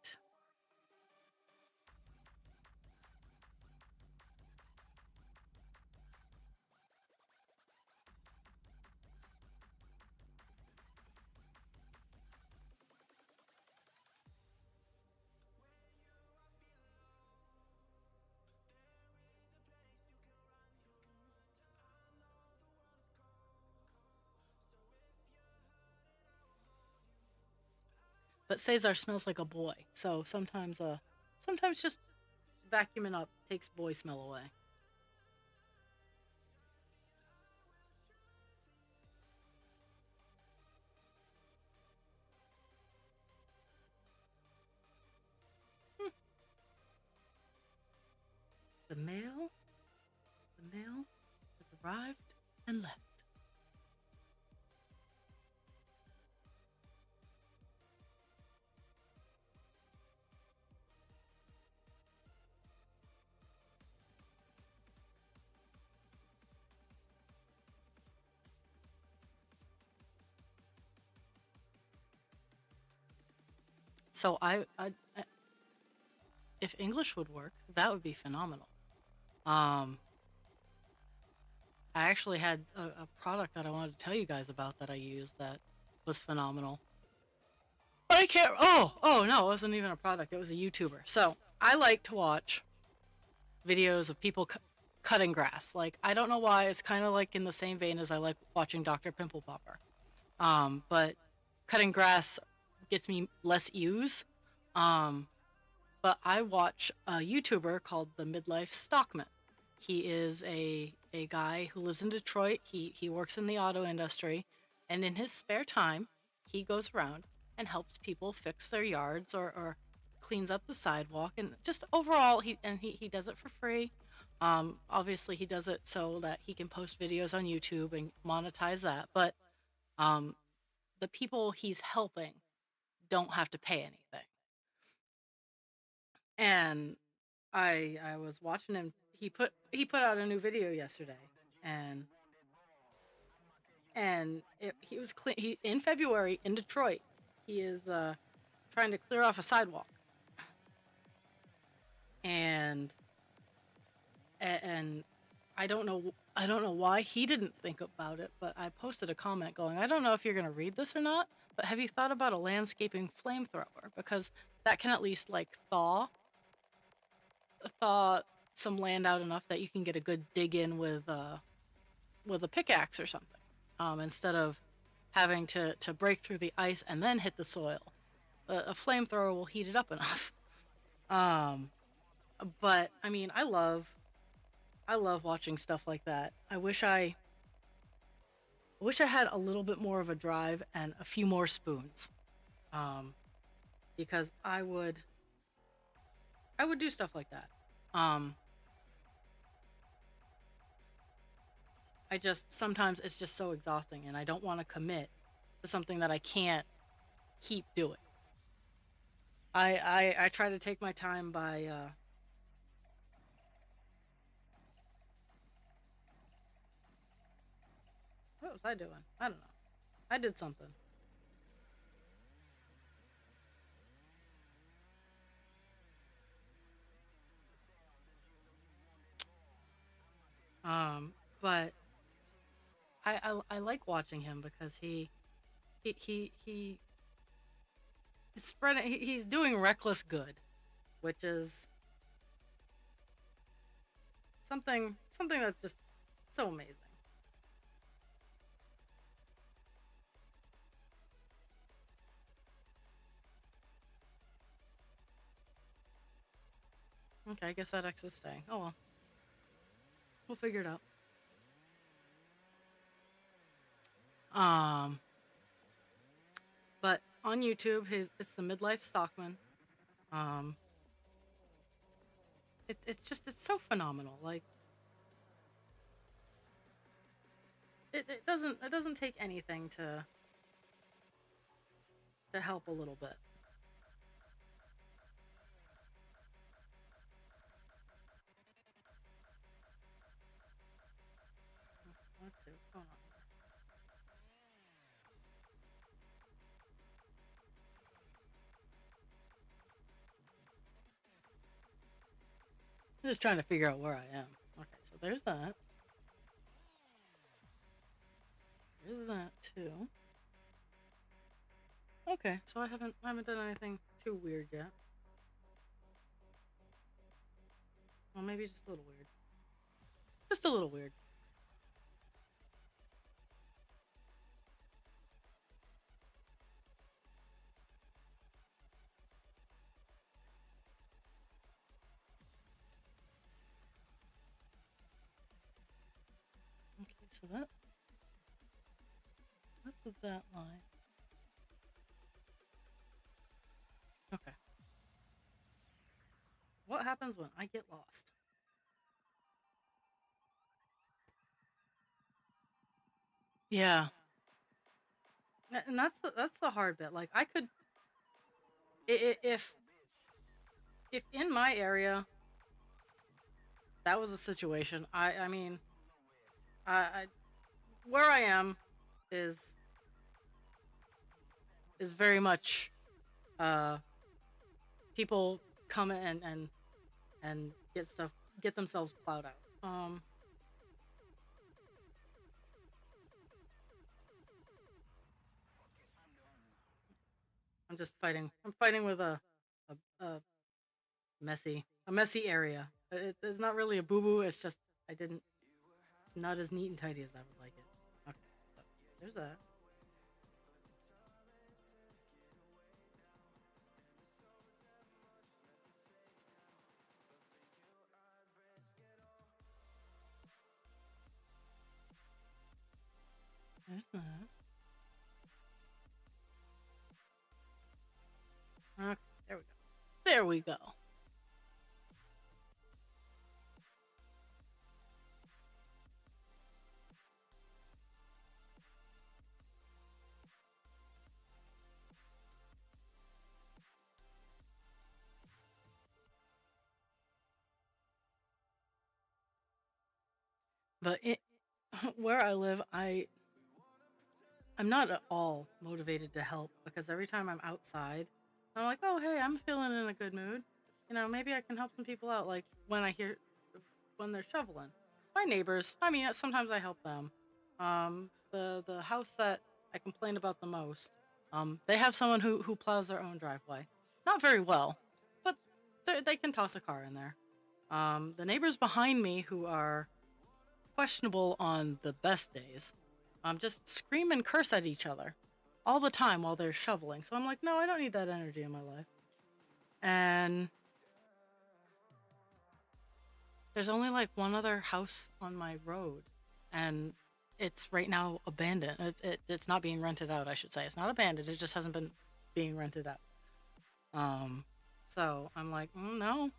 But Cesar smells like a boy, so sometimes just vacuuming up takes boy smell away. Hmm. The mail, the mail has arrived and left. So if English would work, that would be phenomenal. Um, I actually had a product that I wanted to tell you guys about that I used that was phenomenal. But I can't. Oh no, it wasn't even a product. It was a YouTuber. So I like to watch videos of people cutting grass. Like, I don't know why. It's kind of like in the same vein as I like watching Dr. Pimple Popper. But cutting grass gets me less views. Um, but I watch a YouTuber called the Midlife Stockman. He is a guy who lives in Detroit. He works in the auto industry, and in his spare time, he goes around and helps people fix their yards or cleans up the sidewalk, and just overall he does it for free. Obviously he does it so that he can post videos on YouTube and monetize that, but um, the people he's helping don't have to pay anything. And I was watching him. He put out a new video yesterday, and he was clean. He in February in Detroit. He is trying to clear off a sidewalk, and and I don't know why he didn't think about it, but I posted a comment going, I don't know if you're going to read this or not, but have you thought about a landscaping flamethrower? Because that can at least like thaw some land out enough that you can get a good dig in with a pickaxe or something, instead of having to break through the ice and then hit the soil. A flamethrower will heat it up enough. Um, but I mean, I love watching stuff like that. I wish I had a little bit more of a drive and a few more spoons, um, because I would do stuff like that. Um, I just sometimes it's just so exhausting, and I don't want to commit to something that I can't keep doing. I try to take my time by what was I doing? I don't know. I did something. But I like watching him because he he's spreading. He's doing reckless good, which is something that's just so amazing. Okay, I guess that X is staying. Oh well, we'll figure it out. Um, but on YouTube, it's the Midlife Stockman. Um, it's so phenomenal. Like it doesn't take anything to help a little bit. see what's going on here. I'm just trying to figure out where I am. Okay, so there's that. There's that too. Okay, so I haven't done anything too weird yet. Well, maybe just a little weird. Just a little weird. Okay, so that's that line. Okay. What happens when I get lost? Yeah. And that's the hard bit. Like I could if in my area that was a situation, I mean, I where I am is is very much uh people come in and get themselves plowed out. I'm fighting with a messy area. It's not really a boo boo. It's just I didn't. It's not as neat and tidy as I would like it. Okay, so there's that. There's that. Okay, there we go. There we go. But where I live, I'm not at all motivated to help because every time I'm outside, I'm like, oh hey, I'm feeling in a good mood. Maybe I can help some people out. Like when they're shoveling, my neighbors. I mean, sometimes I help them. The house that I complain about the most, they have someone who plows their own driveway. Not very well, but they can toss a car in there. The neighbors behind me who are questionable on the best days, just scream and curse at each other all the time while they're shoveling. So I'm like, no, I don't need that energy in my life. And there's only like one other house on my road, and it's right now abandoned. It's not being rented out, I should say. It's not abandoned. It just hasn't been being rented out. Um, so I'm like, no.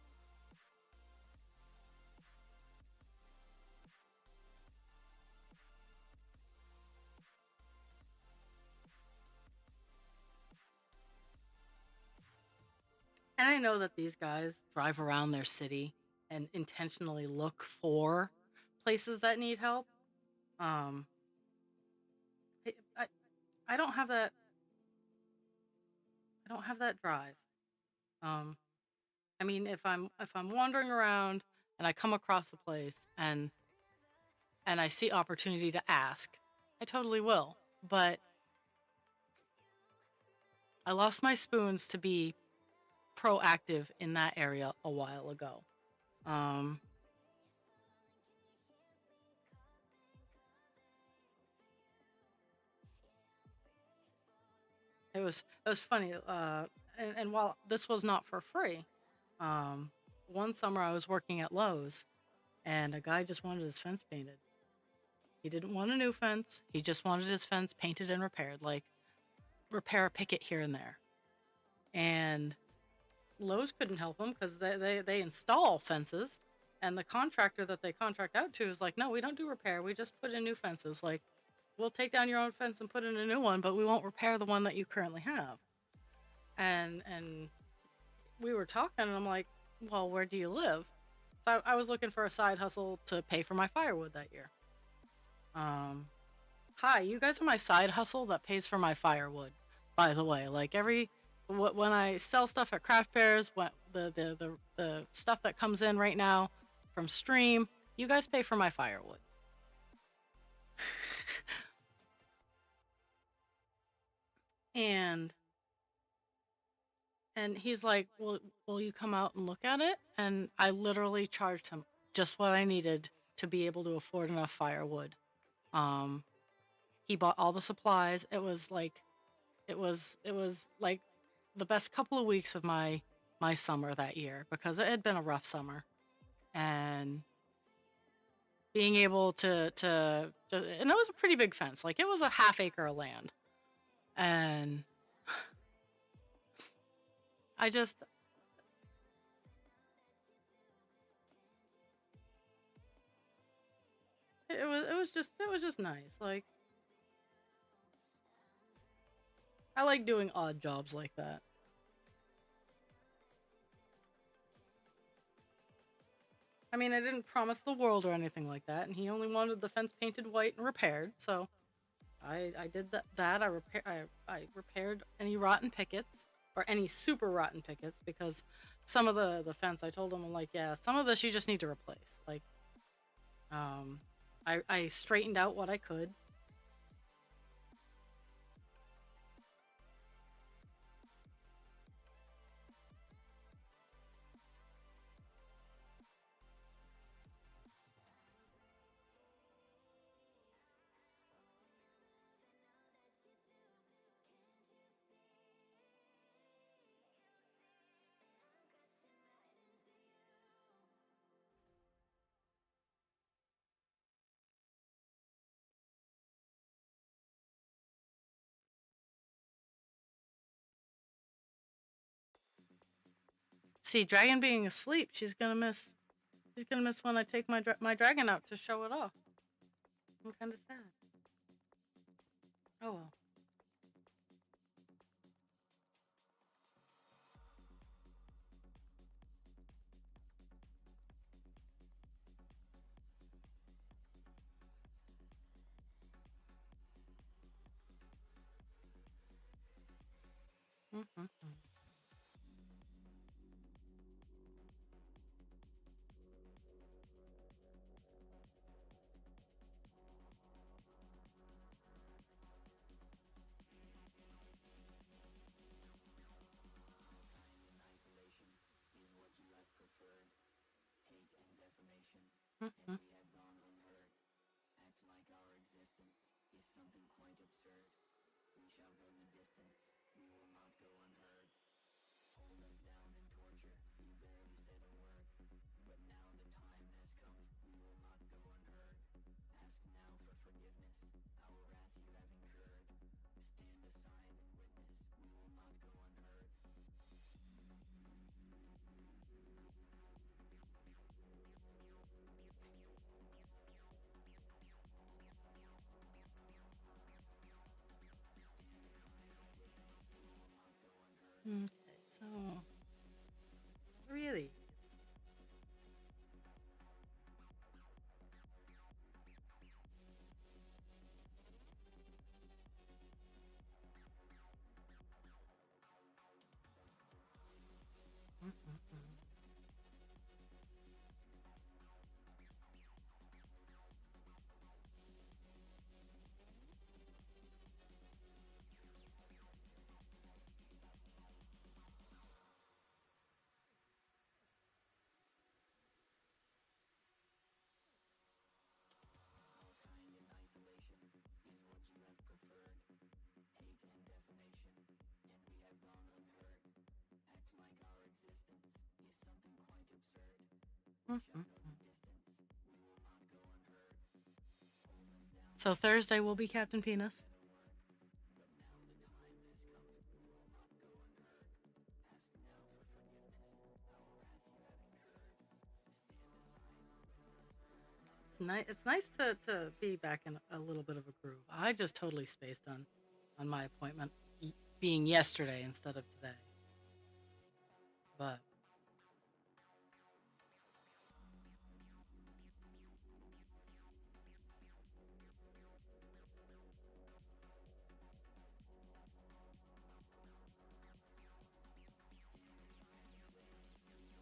And I know that these guys drive around their city and intentionally look for places that need help. Um, I, I, I don't have that. I don't have that drive. Um, I mean, if I'm wandering around and I come across a place and I see opportunity to ask, I totally will. But I lost my spoons to be proactive in that area a while ago. Um, it was funny. And while this was not for free, um, one summer I was working at Lowe's, and a guy just wanted his fence painted. He didn't want a new fence. He just wanted his fence painted and repaired, like repair a picket here and there. And Lowe's couldn't help him because they install fences, and the contractor that they contract out to is like, no, we don't do repair. We just put in new fences. Like, we'll take down your own fence and put in a new one, but we won't repair the one that you currently have. And we were talking, and I'm like, well, where do you live? So I was looking for a side hustle to pay for my firewood that year. Um, Hi, you guys are my side hustle that pays for my firewood. By the way, like when I sell stuff at craft fairs, when the stuff that comes in right now from Stream, you guys pay for my firewood. and and he's like, "Well, will you come out and look at it?" And I literally charged him just what I needed to be able to afford enough firewood. Um, he bought all the supplies. It was like the best couple of weeks of my summer that year because it had been a rough summer, and being able and it was a pretty big fence, like it was a half acre of land, and I just it was just nice. Like I like doing odd jobs like that. I mean, I didn't promise the world or anything like that, and he only wanted the fence painted white and repaired, so I did that. I repaired any rotten pickets or any super rotten pickets because some of the fence I told him, I'm like, yeah, some of this you just need to replace. Like um I straightened out what I could. See, Dragon being asleep, she's gonna miss when I take my dragon out to show it off. I'm kind of sad. Oh well. Mm-hmm. Mm-hmm. Okay, so really. Mm-hmm. Mm-hmm. So Thursday will be Captain Penis. It's nice to be back in a little bit of a groove. I just totally spaced on my appointment being yesterday instead of today. But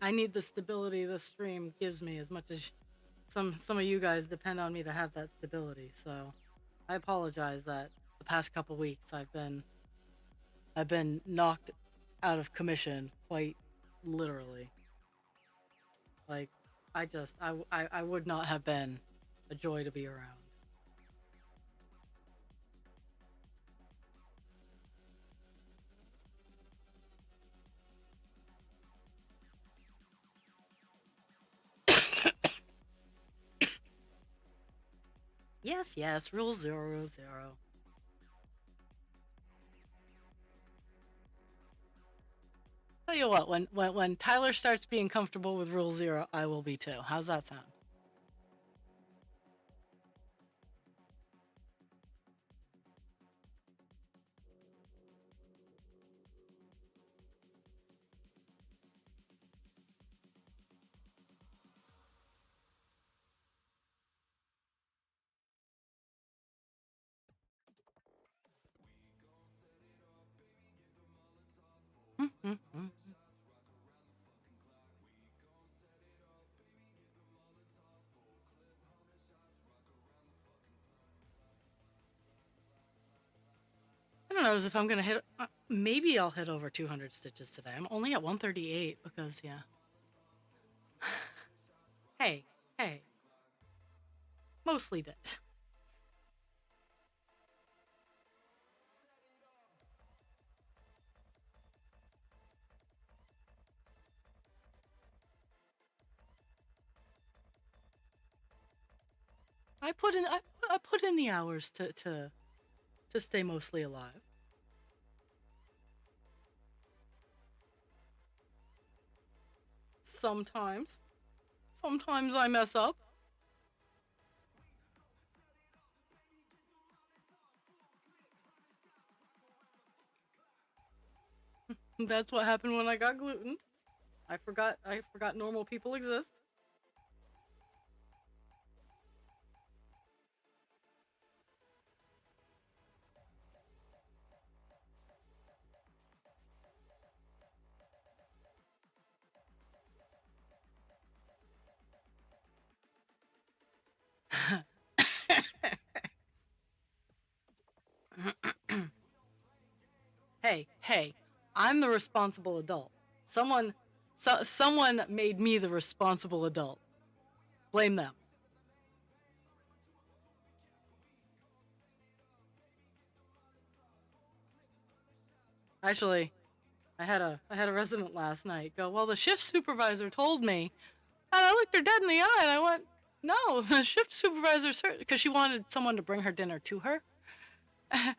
I need the stability the stream gives me as much as some of you guys depend on me to have that stability. So I apologize that the past couple weeks I've been knocked out of commission quite literally. Like I would not have been a joy to be around. Yes, yes, rule 0, 0. Tell you what, when Tyler starts being comfortable with rule 0, I will be too. How's that sound? I don't know if I'm gonna hit. Maybe I'll hit over 200 stitches today. I'm only at 138 because yeah. Hey, hey, mostly did. I put in the hours to stay mostly alive. Sometimes, sometimes I mess up. That's what happened when I got gluten. I forgot normal people exist. Hey, hey, I'm the responsible adult. Someone made me the responsible adult. Blame them. Actually, I had a resident last night go, "Well, the shift supervisor told me," and I looked her dead in the eye and I went, "No, the shift supervisor," because she wanted someone to bring her dinner to her, and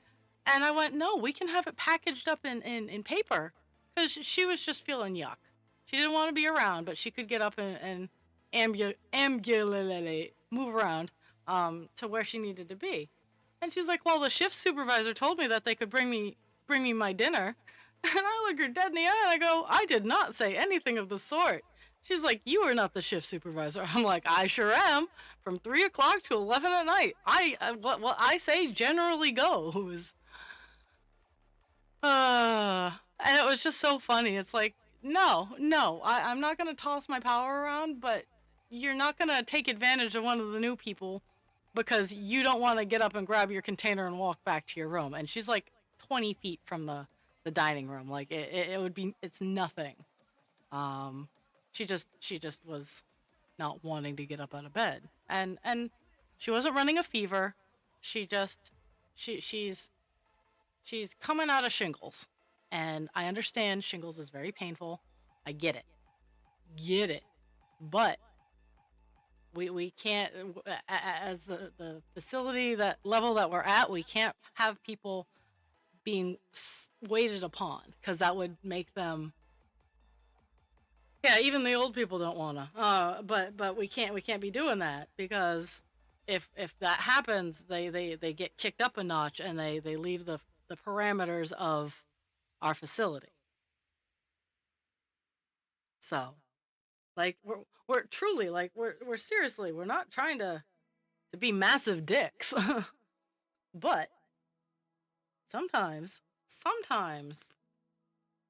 I went, "No, we can have it packaged up in paper," because she was just feeling yuck. She didn't want to be around, but she could get up and ambulate, move around, to where she needed to be. And she's like, "Well, the shift supervisor told me that they could bring me my dinner." And I look her dead in the eye and I go, "I did not say anything of the sort." She's like, "You are not the shift supervisor." I'm like, "I sure am. From 3 o'clock to 11 at night. What I say generally goes." And it was just so funny. It's like, no, no, I'm not gonna toss my power around, but you're not gonna take advantage of one of the new people because you don't want to get up and grab your container and walk back to your room. And she's like 20 feet from the dining room. Like it would be, it's nothing. Um, she just was not wanting to get up out of bed, and she wasn't running a fever. She just she's coming out of shingles, and I understand shingles is very painful. I get it, but we can't, as the facility, that level that we're at, we can't have people being waited upon because that would make them. Yeah, even the old people don't wanna. But we can't be doing that because if that happens, they get kicked up a notch and they leave the parameters of our facility. So, like we're truly, like we're seriously, we're not trying to be massive dicks. But sometimes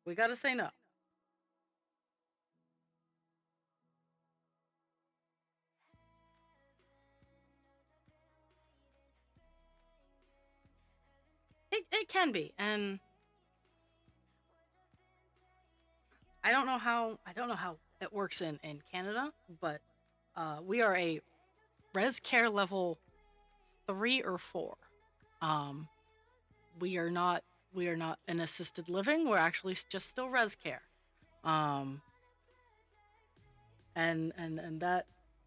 we got to say no. it can be, and I don't know how it works in Canada, but we are a res care level 3 or 4. Um, we are not we are not in assisted living. We're actually just still res care. Um, and that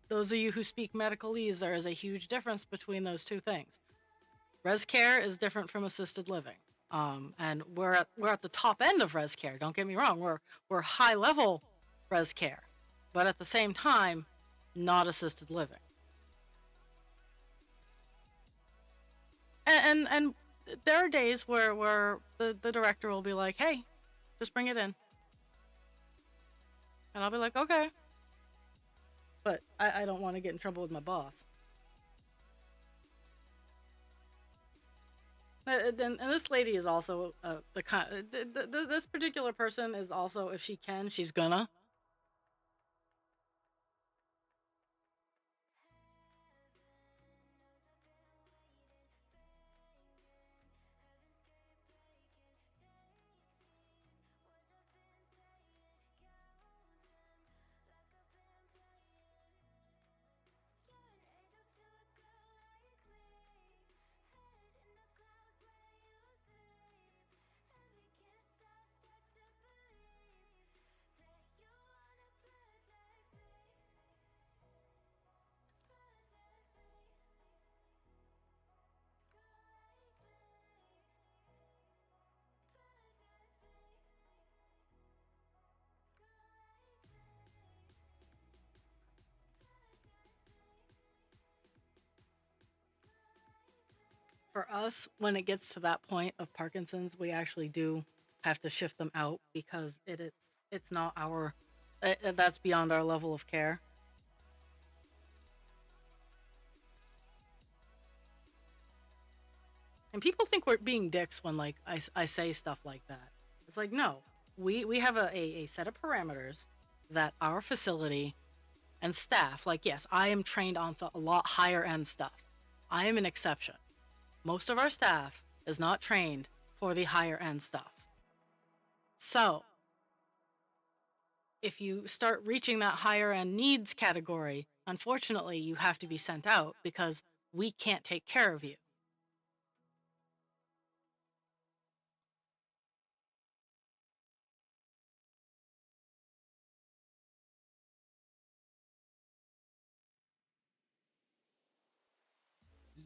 those of you who speak medicalese, there is a huge difference between those two things. Res care is different from assisted living. And we're at the top end of res care. Don't get me wrong. We're high level res care, but at the same time, not assisted living. And there are days where the director will be like, "Hey, just bring it in," and I'll be like, "Okay," but I don't want to get in trouble with my boss. And this lady is also the kind. This particular person is also, if she can, she's gonna. For us, when it gets to that point of Parkinson's, we actually do have to shift them out because it's not our that's beyond our level of care. And people think we're being dicks when like I say stuff like that. It's like, no, we have a set of parameters that our facility and staff, like, yes, I am trained on a lot higher end stuff. I am an exception. Most of our staff is not trained for the higher end stuff. So if you start reaching that higher end needs category, unfortunately, you have to be sent out because we can't take care of you.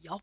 Yup.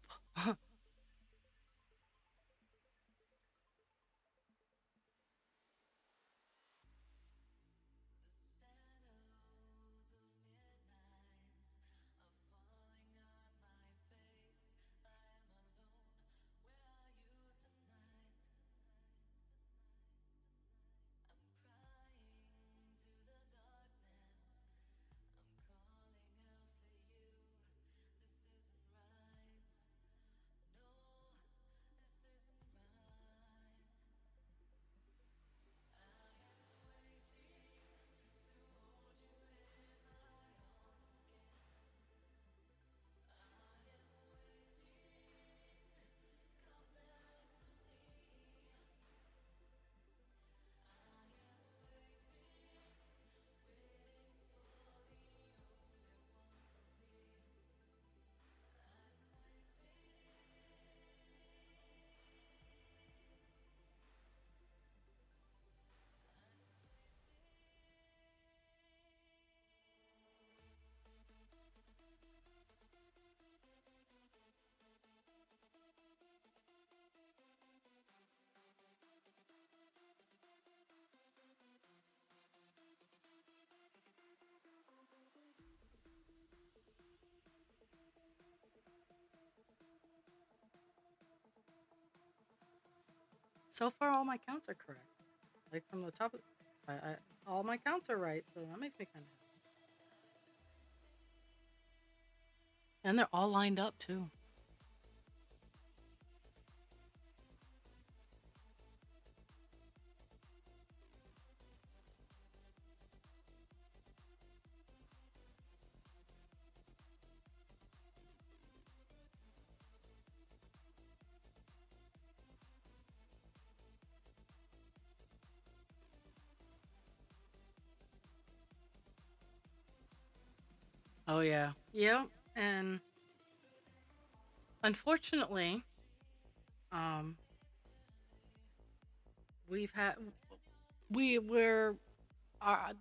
So far, all my counts are correct. Like from the top, all my counts are right, so that makes me kind of happy. And they're all lined up too. Oh yeah. Yep. And unfortunately, um, we've had we're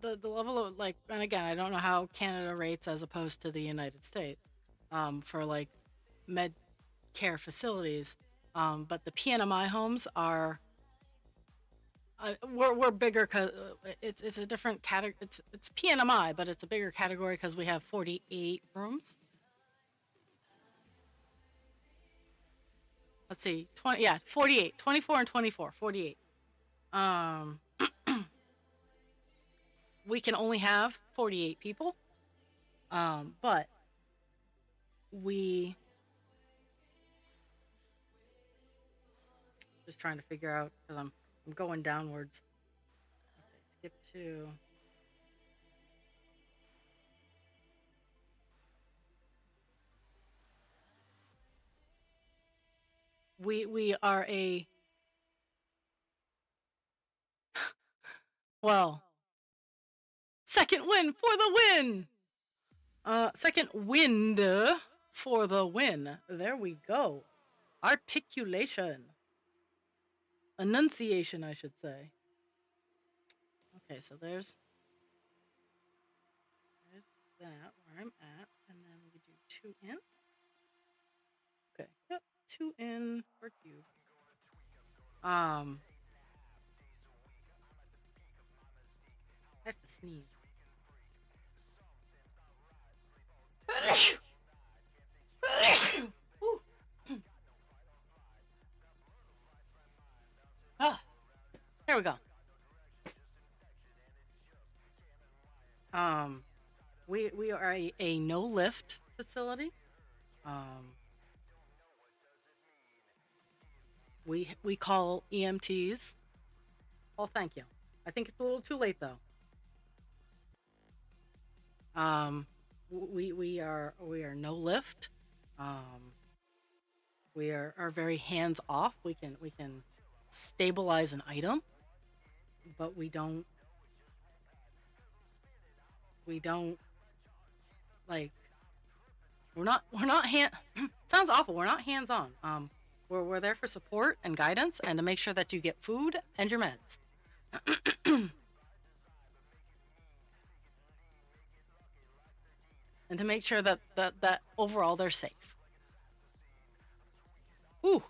the level of like, and again, I don't know how Canada rates as opposed to the United States, for like med care facilities, but the PNMI homes are we're bigger because it's a different category. It's PNMI, but it's a bigger category because we have 48 rooms. Let's see, 20, yeah, 48, 24 and 24, 48. Um, we can only have 48 people, but we just trying to figure out because I'm going downwards. Okay, skip to we are a well second win for the win. Second wind for the win. There we go. Articulation, enunciation, I should say. Okay, so there's that where I'm at, and then we do two in. Okay, yep, two in for cube. I have to sneeze. Ah, there we go. Um, we are a no lift facility. Um, we call EMTs. Well, thank you. I think it's a little too late though. Um, we are no lift. Um, we are very hands off. We can stabilize an item, but we don't like we're not hand sounds awful. We're not hands on. We're there for support and guidance and to make sure that you get food and your meds. And to make sure that overall they're safe. Ooh.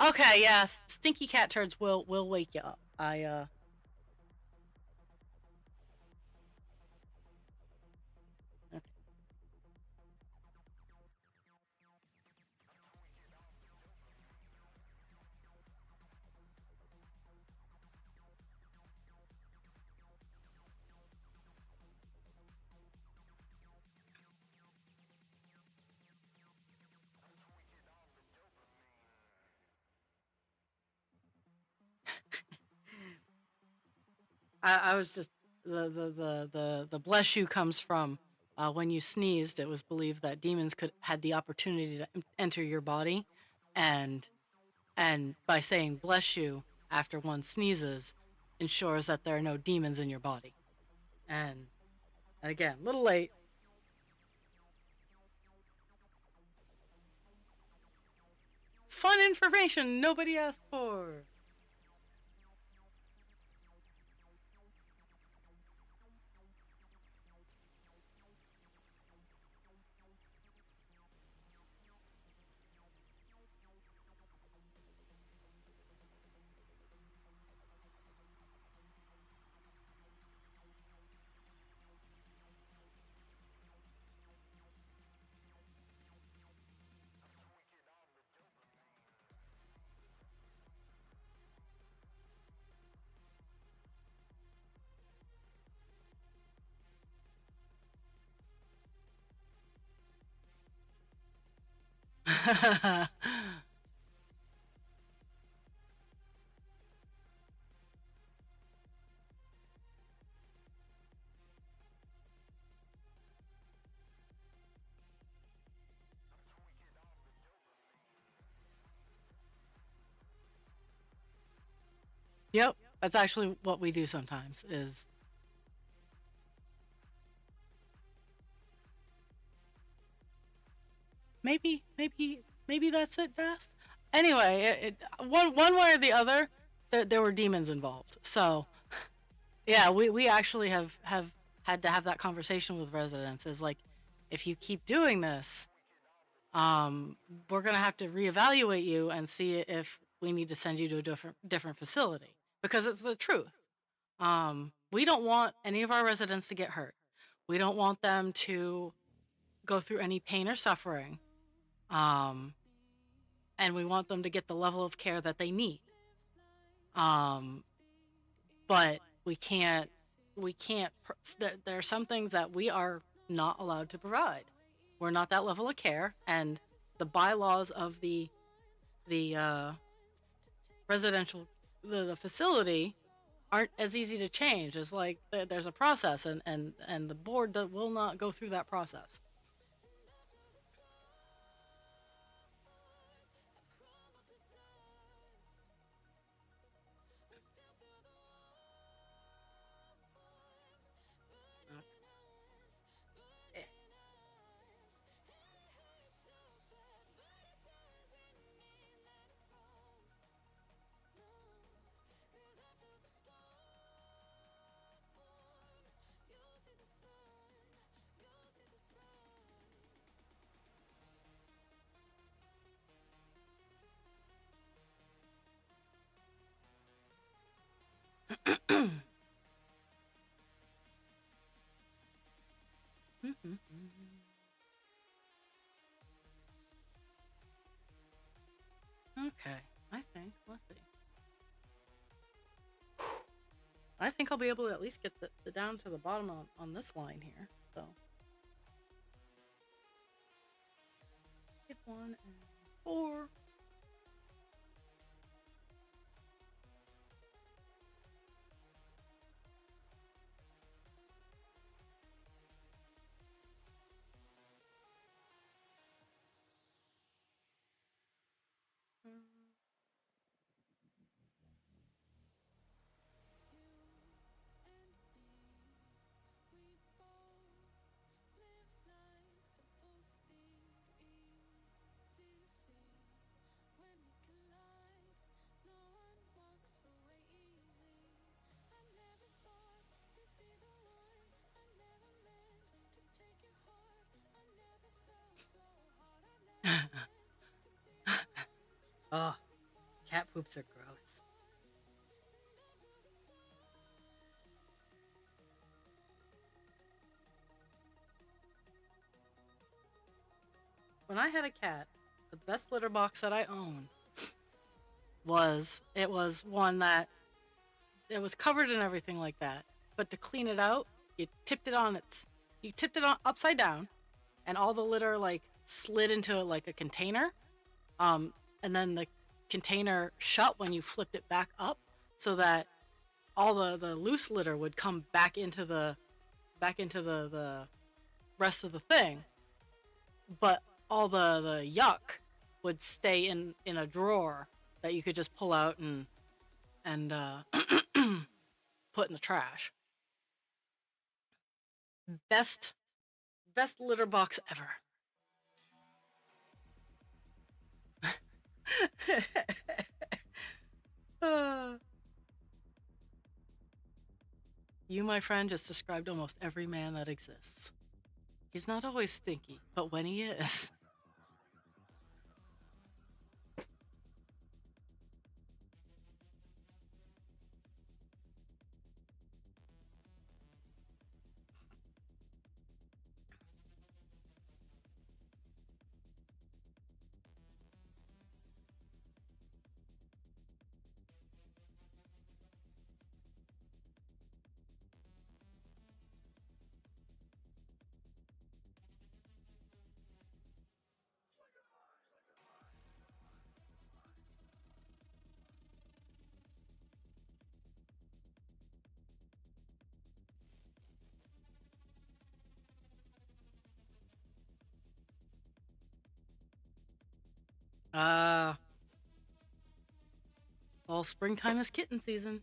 Okay, yeah, stinky cat turds will wake you up. Okay. I was just the bless you comes from when you sneezed. It was believed that demons could had the opportunity to enter your body, and and by saying bless you after one sneezes, ensures that there are no demons in your body. And again, a little late. Fun information nobody asked for. Yep, that's actually what we do sometimes. Is Maybe that's it, Fast. Anyway, one way or the other, there were demons involved. So yeah, we actually have had to have that conversation with residents. Is like, if you keep doing this, um, we're gonna have to reevaluate you and see if we need to send you to a different facility, because it's the truth. We don't want any of our residents to get hurt. We don't want them to go through any pain or suffering. Um, and we want them to get the level of care that they need. Um, but we can't. There are some things that we are not allowed to provide. We're not that level of care, and the bylaws of the residential the facility aren't as easy to change. It's like there's a process, and the board will not go through that process. Okay, I think. Let's see. I think I'll be able to at least get the down to the bottom on this line here. So, hit 1 and 4. Oh, cat poops are gross. When I had a cat, the best litter box that I owned was one that it was covered and everything like that. But to clean it out, you tipped it on upside down, and all the litter like slid into like a container. And then the container shut when you flipped it back up, so that all the loose litter would come back into the rest of the thing, but all the yuck would stay in a drawer that you could just pull out and put in the trash. Best best litter box ever. Uh, you, my friend, just described almost every man that exists. He's not always stinky, but when he is. Uh, well, springtime is kitten season.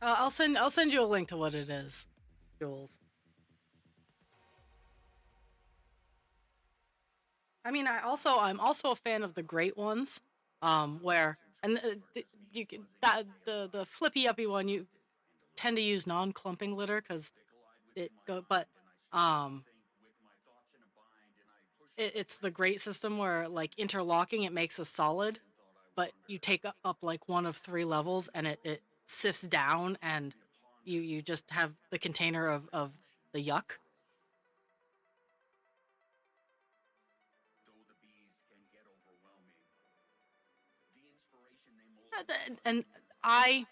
I'll send you a link to what it is. Jules. I mean, I'm also a fan of the great ones, where and you can that the flippy uppy one you tend to use non-clumping litter because it go, but um, it's the great system where like interlocking it makes a solid, but you take up like one of three levels and it sifts down and you just have the container of the yuck. And I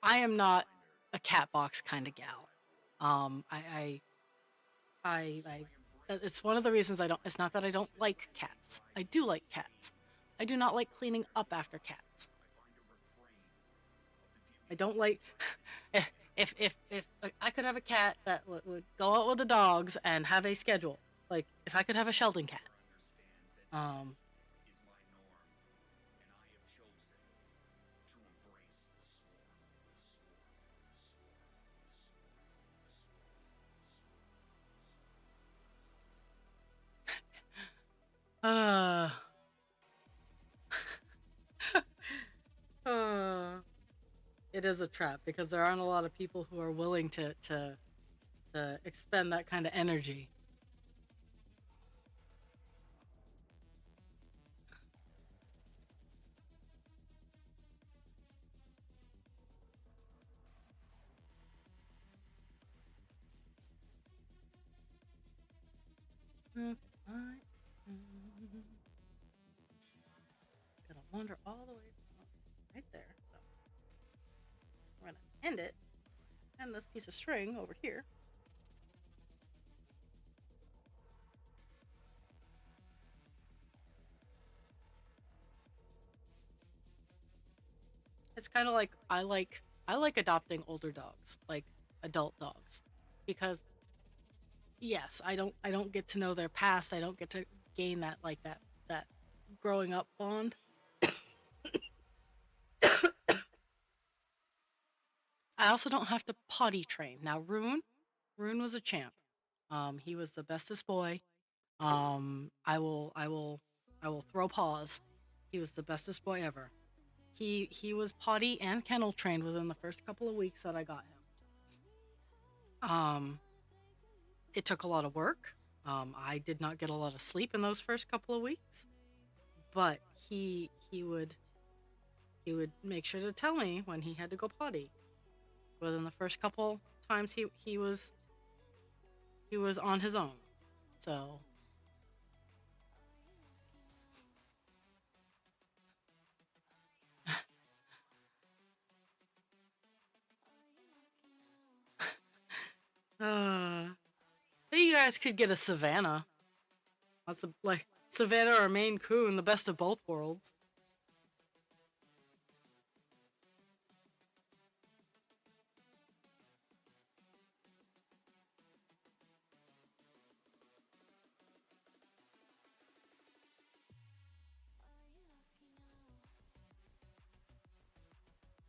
am not a cat box kind of gal. Um, I, I it's one of the reasons I don't. It's not that I don't like cats. I do like cats. I do not like cleaning up after cats. I don't like if I could have a cat that would go out with the dogs and have a schedule. Like if I could have a Sheldon cat. Um, uh, uh, it is a trap because there aren't a lot of people who are willing to expend that kind of energy. Mm, Gotta wander all the way right there. So we're gonna end it, and this piece of string over here. It's kind of like I like adopting older dogs, like adult dogs, because yes, I don't get to know their past. I don't get to gain that like that growing up bond. I also don't have to potty train. Now Rune was a champ. He was the bestest boy. I will throw paws. He was the bestest boy ever. He was potty and kennel trained within the first couple of weeks that I got him. It took a lot of work. I did not get a lot of sleep in those first couple of weeks, but he would make sure to tell me when he had to go potty. Within the first couple times he was on his own. So uh you guys could get a Savannah. That's a like Savannah or Maine Coon, the best of both worlds.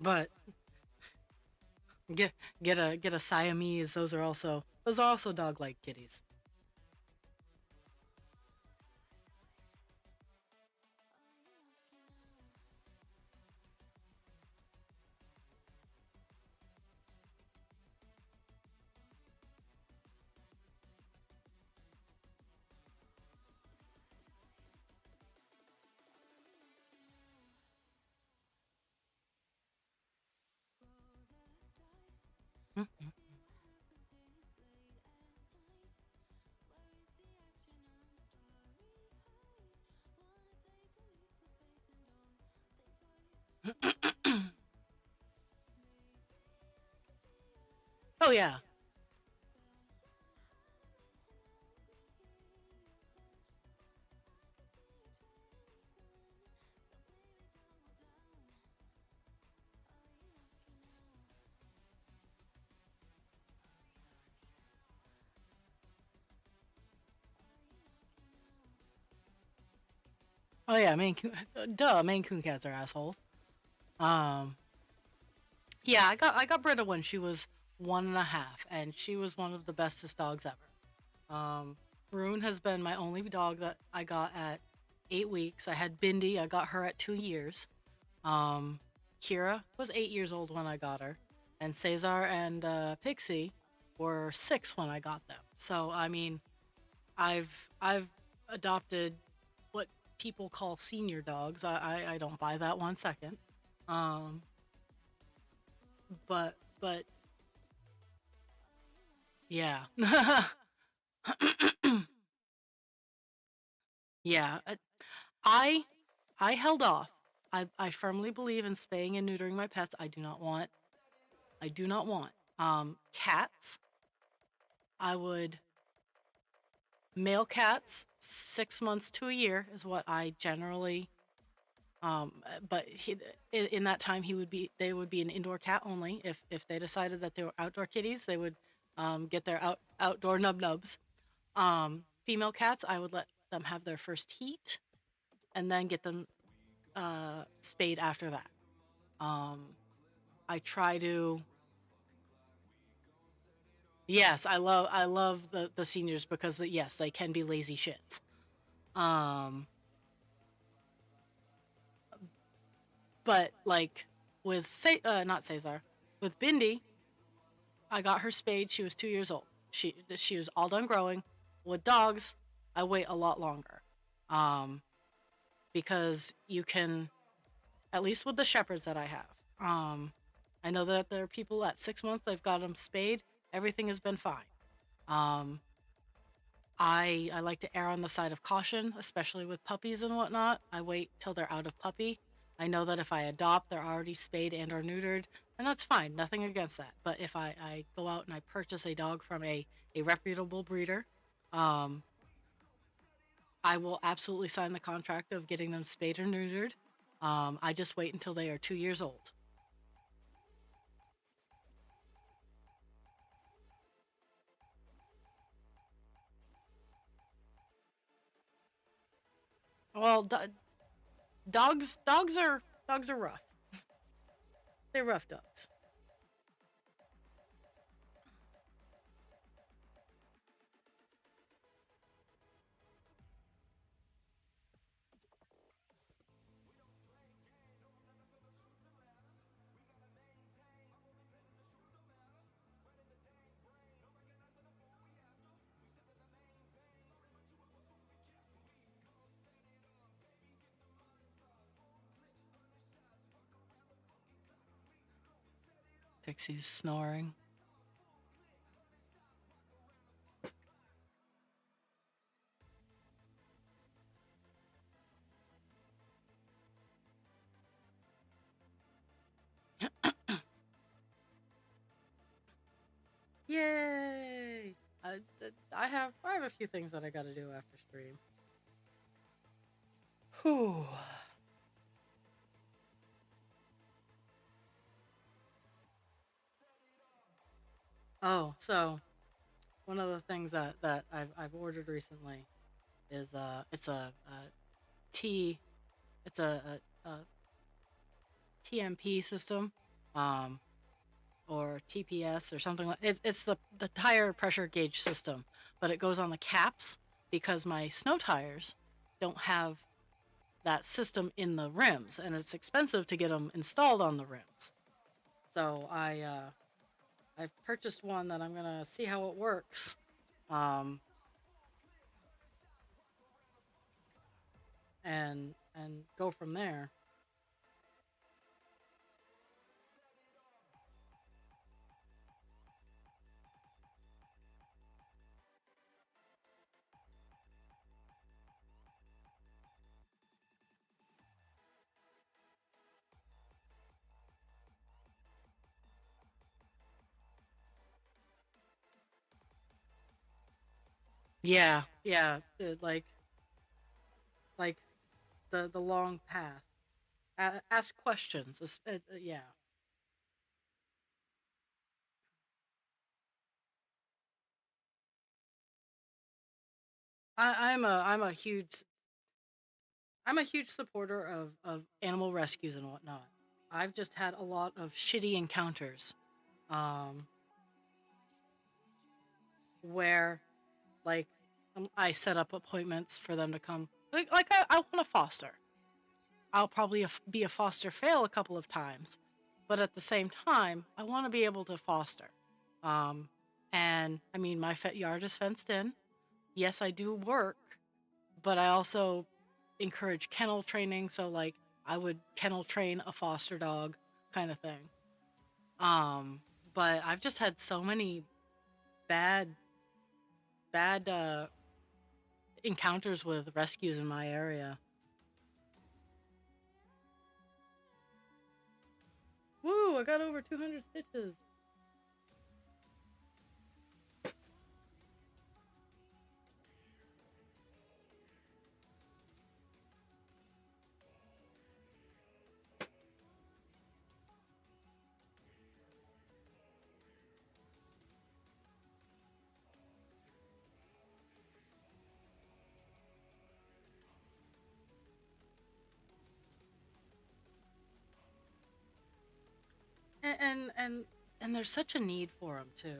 But get get a Siamese. Those are also dog like kitties. Oh yeah. Oh yeah. Maine Coon. Duh. Maine Coon cats are assholes. Um. Yeah. I got Britta when she was 1.5, and she was one of the bestest dogs ever. Rune has been my only dog that I got at 8 weeks. I had Bindi, I got her at 2 years. Um, Kira was 8 years old when I got her, and Cesar and Pixie were 6 when I got them. So I mean, I've adopted what people call senior dogs. I don't buy that 1 second. Um, but yeah, yeah. I I held off. I firmly believe in spaying and neutering my pets. I do not want cats. I would male cats 6 months to a year is what I generally but in that time they would be an indoor cat only. If they decided that they were outdoor kitties, they would get their outdoor nub nubs. Female cats, I would let them have their first heat and then get them spayed after that. Um, I try to. Yes, I love the seniors because yes, they can be lazy shits. Um, but like with not Cesar, with Bindi, I got her spayed. She was 2 years old. She was all done growing. With dogs, I wait a lot longer, um, because you can, at least with the shepherds that I have. I know that there are people at 6 months they've got them spayed. Everything has been fine. Um, I like to err on the side of caution, especially with puppies and whatnot. I wait till they're out of puppy. I know that if I adopt, they're already spayed and or neutered, and that's fine. Nothing against that. But if I go out and I purchase a dog from a reputable breeder, um, I will absolutely sign the contract of getting them spayed or neutered. I just wait until they are 2 years old. Well, dogs are rough. They're rough dogs. Pixie's snoring. Yay! I have a few things that I got to do after stream. Whew. Oh, so one of the things that I've ordered recently is it's a T it's a TMP system, um or TPS or something like it's the tire pressure gauge system, but it goes on the caps because my snow tires don't have that system in the rims, and it's expensive to get them installed on the rims. So I've purchased one that I'm gonna see how it works, um, and go from there. Yeah, yeah, like the long path. Ask questions. Yeah, I'm a huge supporter of animal rescues and whatnot. I've just had a lot of shitty encounters. Um, where, like, I set up appointments for them to come. I want to foster. I'll probably be a foster fail a couple of times, but at the same time, I want to be able to foster. Um, and I mean, my yard is fenced in. Yes, I do work, but I also encourage kennel training. So, like, I would kennel train a foster dog, kind of thing. Um, but I've just had so many bad, bad encounters with rescues in my area. Woo! I got over 200 stitches. And and there's such a need for them too.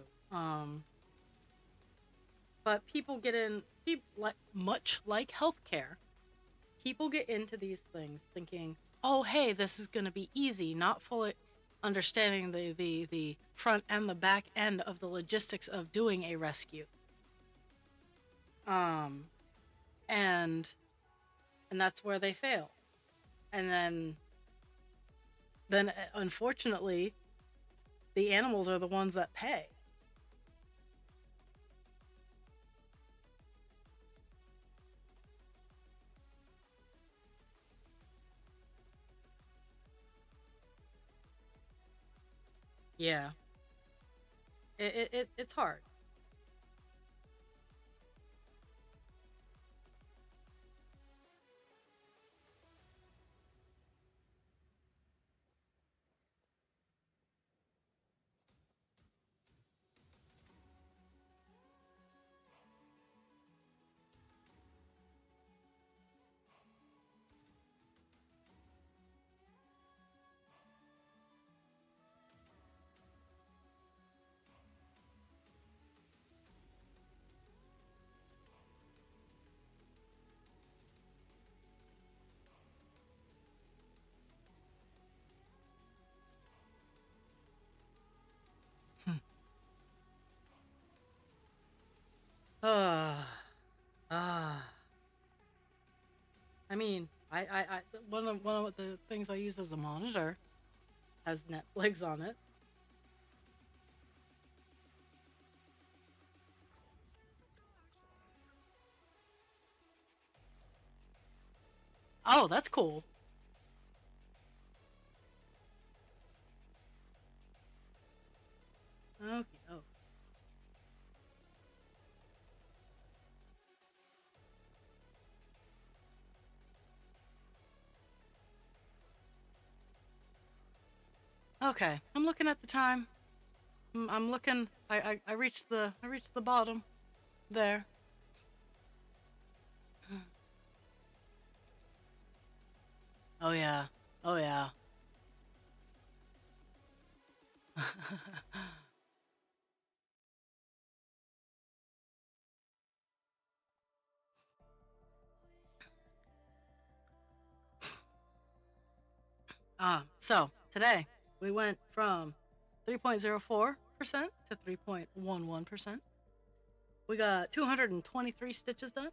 But people get in, people, like, much like healthcare, people get into these things thinking, oh, hey, this is going to be easy, not fully understanding the front and the back end of the logistics of doing a rescue. Um, and and that's where they fail. And then unfortunately, the animals are the ones that pay. Yeah, it's hard. Ah, ah. I mean, one of the things I use as a monitor has Netflix on it. Oh, that's cool. Okay. Oh. Okay. I'm looking at the time. I'm looking. I reached the bottom there. Oh yeah. Oh yeah. So today we went from 3.04% to 3.11%. We got 223 stitches done,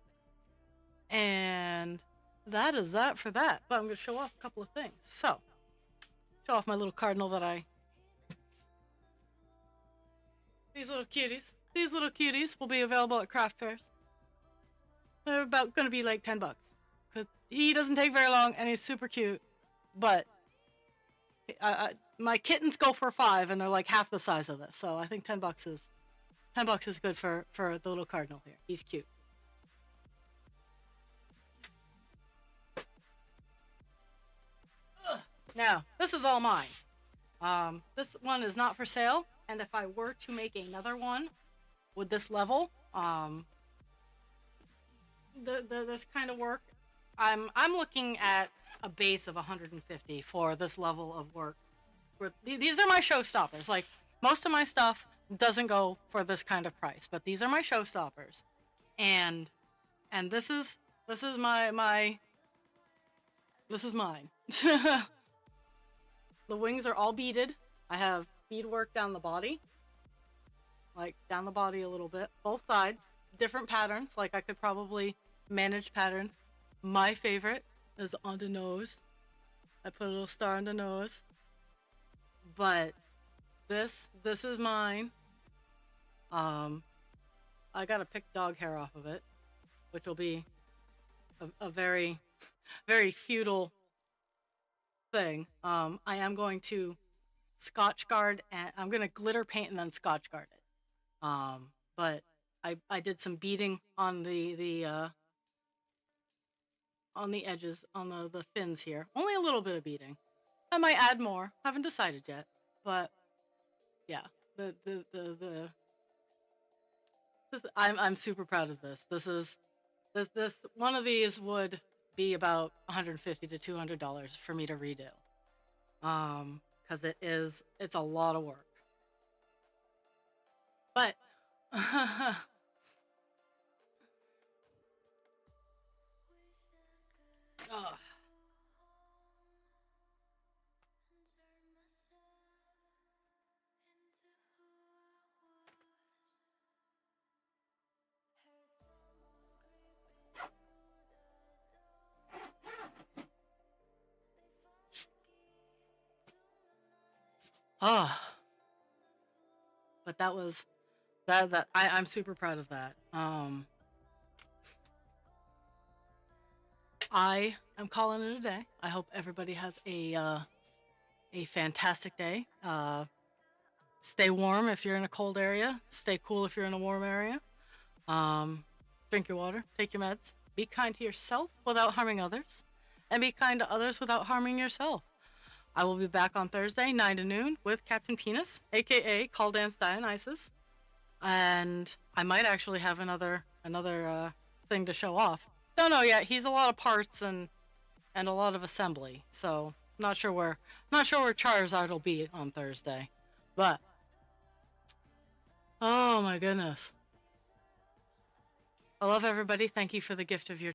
and that is that for that. But I'm going to show off a couple of things. So, show off my little cardinal that I. These little cuties. These little cuties will be available at craft fairs. They're about going to be like $10 because he doesn't take very long and he's super cute. But my kittens go for 5 and they're like half the size of this. So I think $10 is good for the little cardinal here. He's cute. Now, this is all mine. This one is not for sale, and if I were to make another one with this level, this kind of work, I'm looking at a base of 150 for this level of work. These are my showstoppers. Like, most of my stuff doesn't go for this kind of price. But these are my showstoppers, and this is my this is mine. The wings are all beaded. I have beadwork down the body, like down the body a little bit, both sides, different patterns. Like I could probably manage patterns. My favorite is on the nose. I put a little star on the nose. But this is mine. I gotta pick dog hair off of it, which will be a very, very futile thing. I am going to Scotch guard, and I'm gonna glitter paint and then Scotch guard it. But I did some beading on the edges, on the fins here. Only a little bit of beading. I might add more. Haven't decided yet. But yeah, I'm super proud of this. This one of these would be about $150 to $200 for me to redo. Because it's a lot of work. But Ugh. Oh, but that was I'm super proud of that. I am calling it a day. I hope everybody has a fantastic day. Stay warm if you're in a cold area. Stay cool if you're in a warm area. Um, Drink your water. Take your meds. Be kind to yourself without harming others, and be kind to others without harming yourself. I will be back on Thursday, 9 to noon, with Captain Penis, aka Call Dance Dionysus, and I might actually have another thing to show off. Don't know yet. He's a lot of parts and a lot of assembly, so not sure where Charizard will be on Thursday, but oh my goodness, I love everybody. Thank you for the gift of your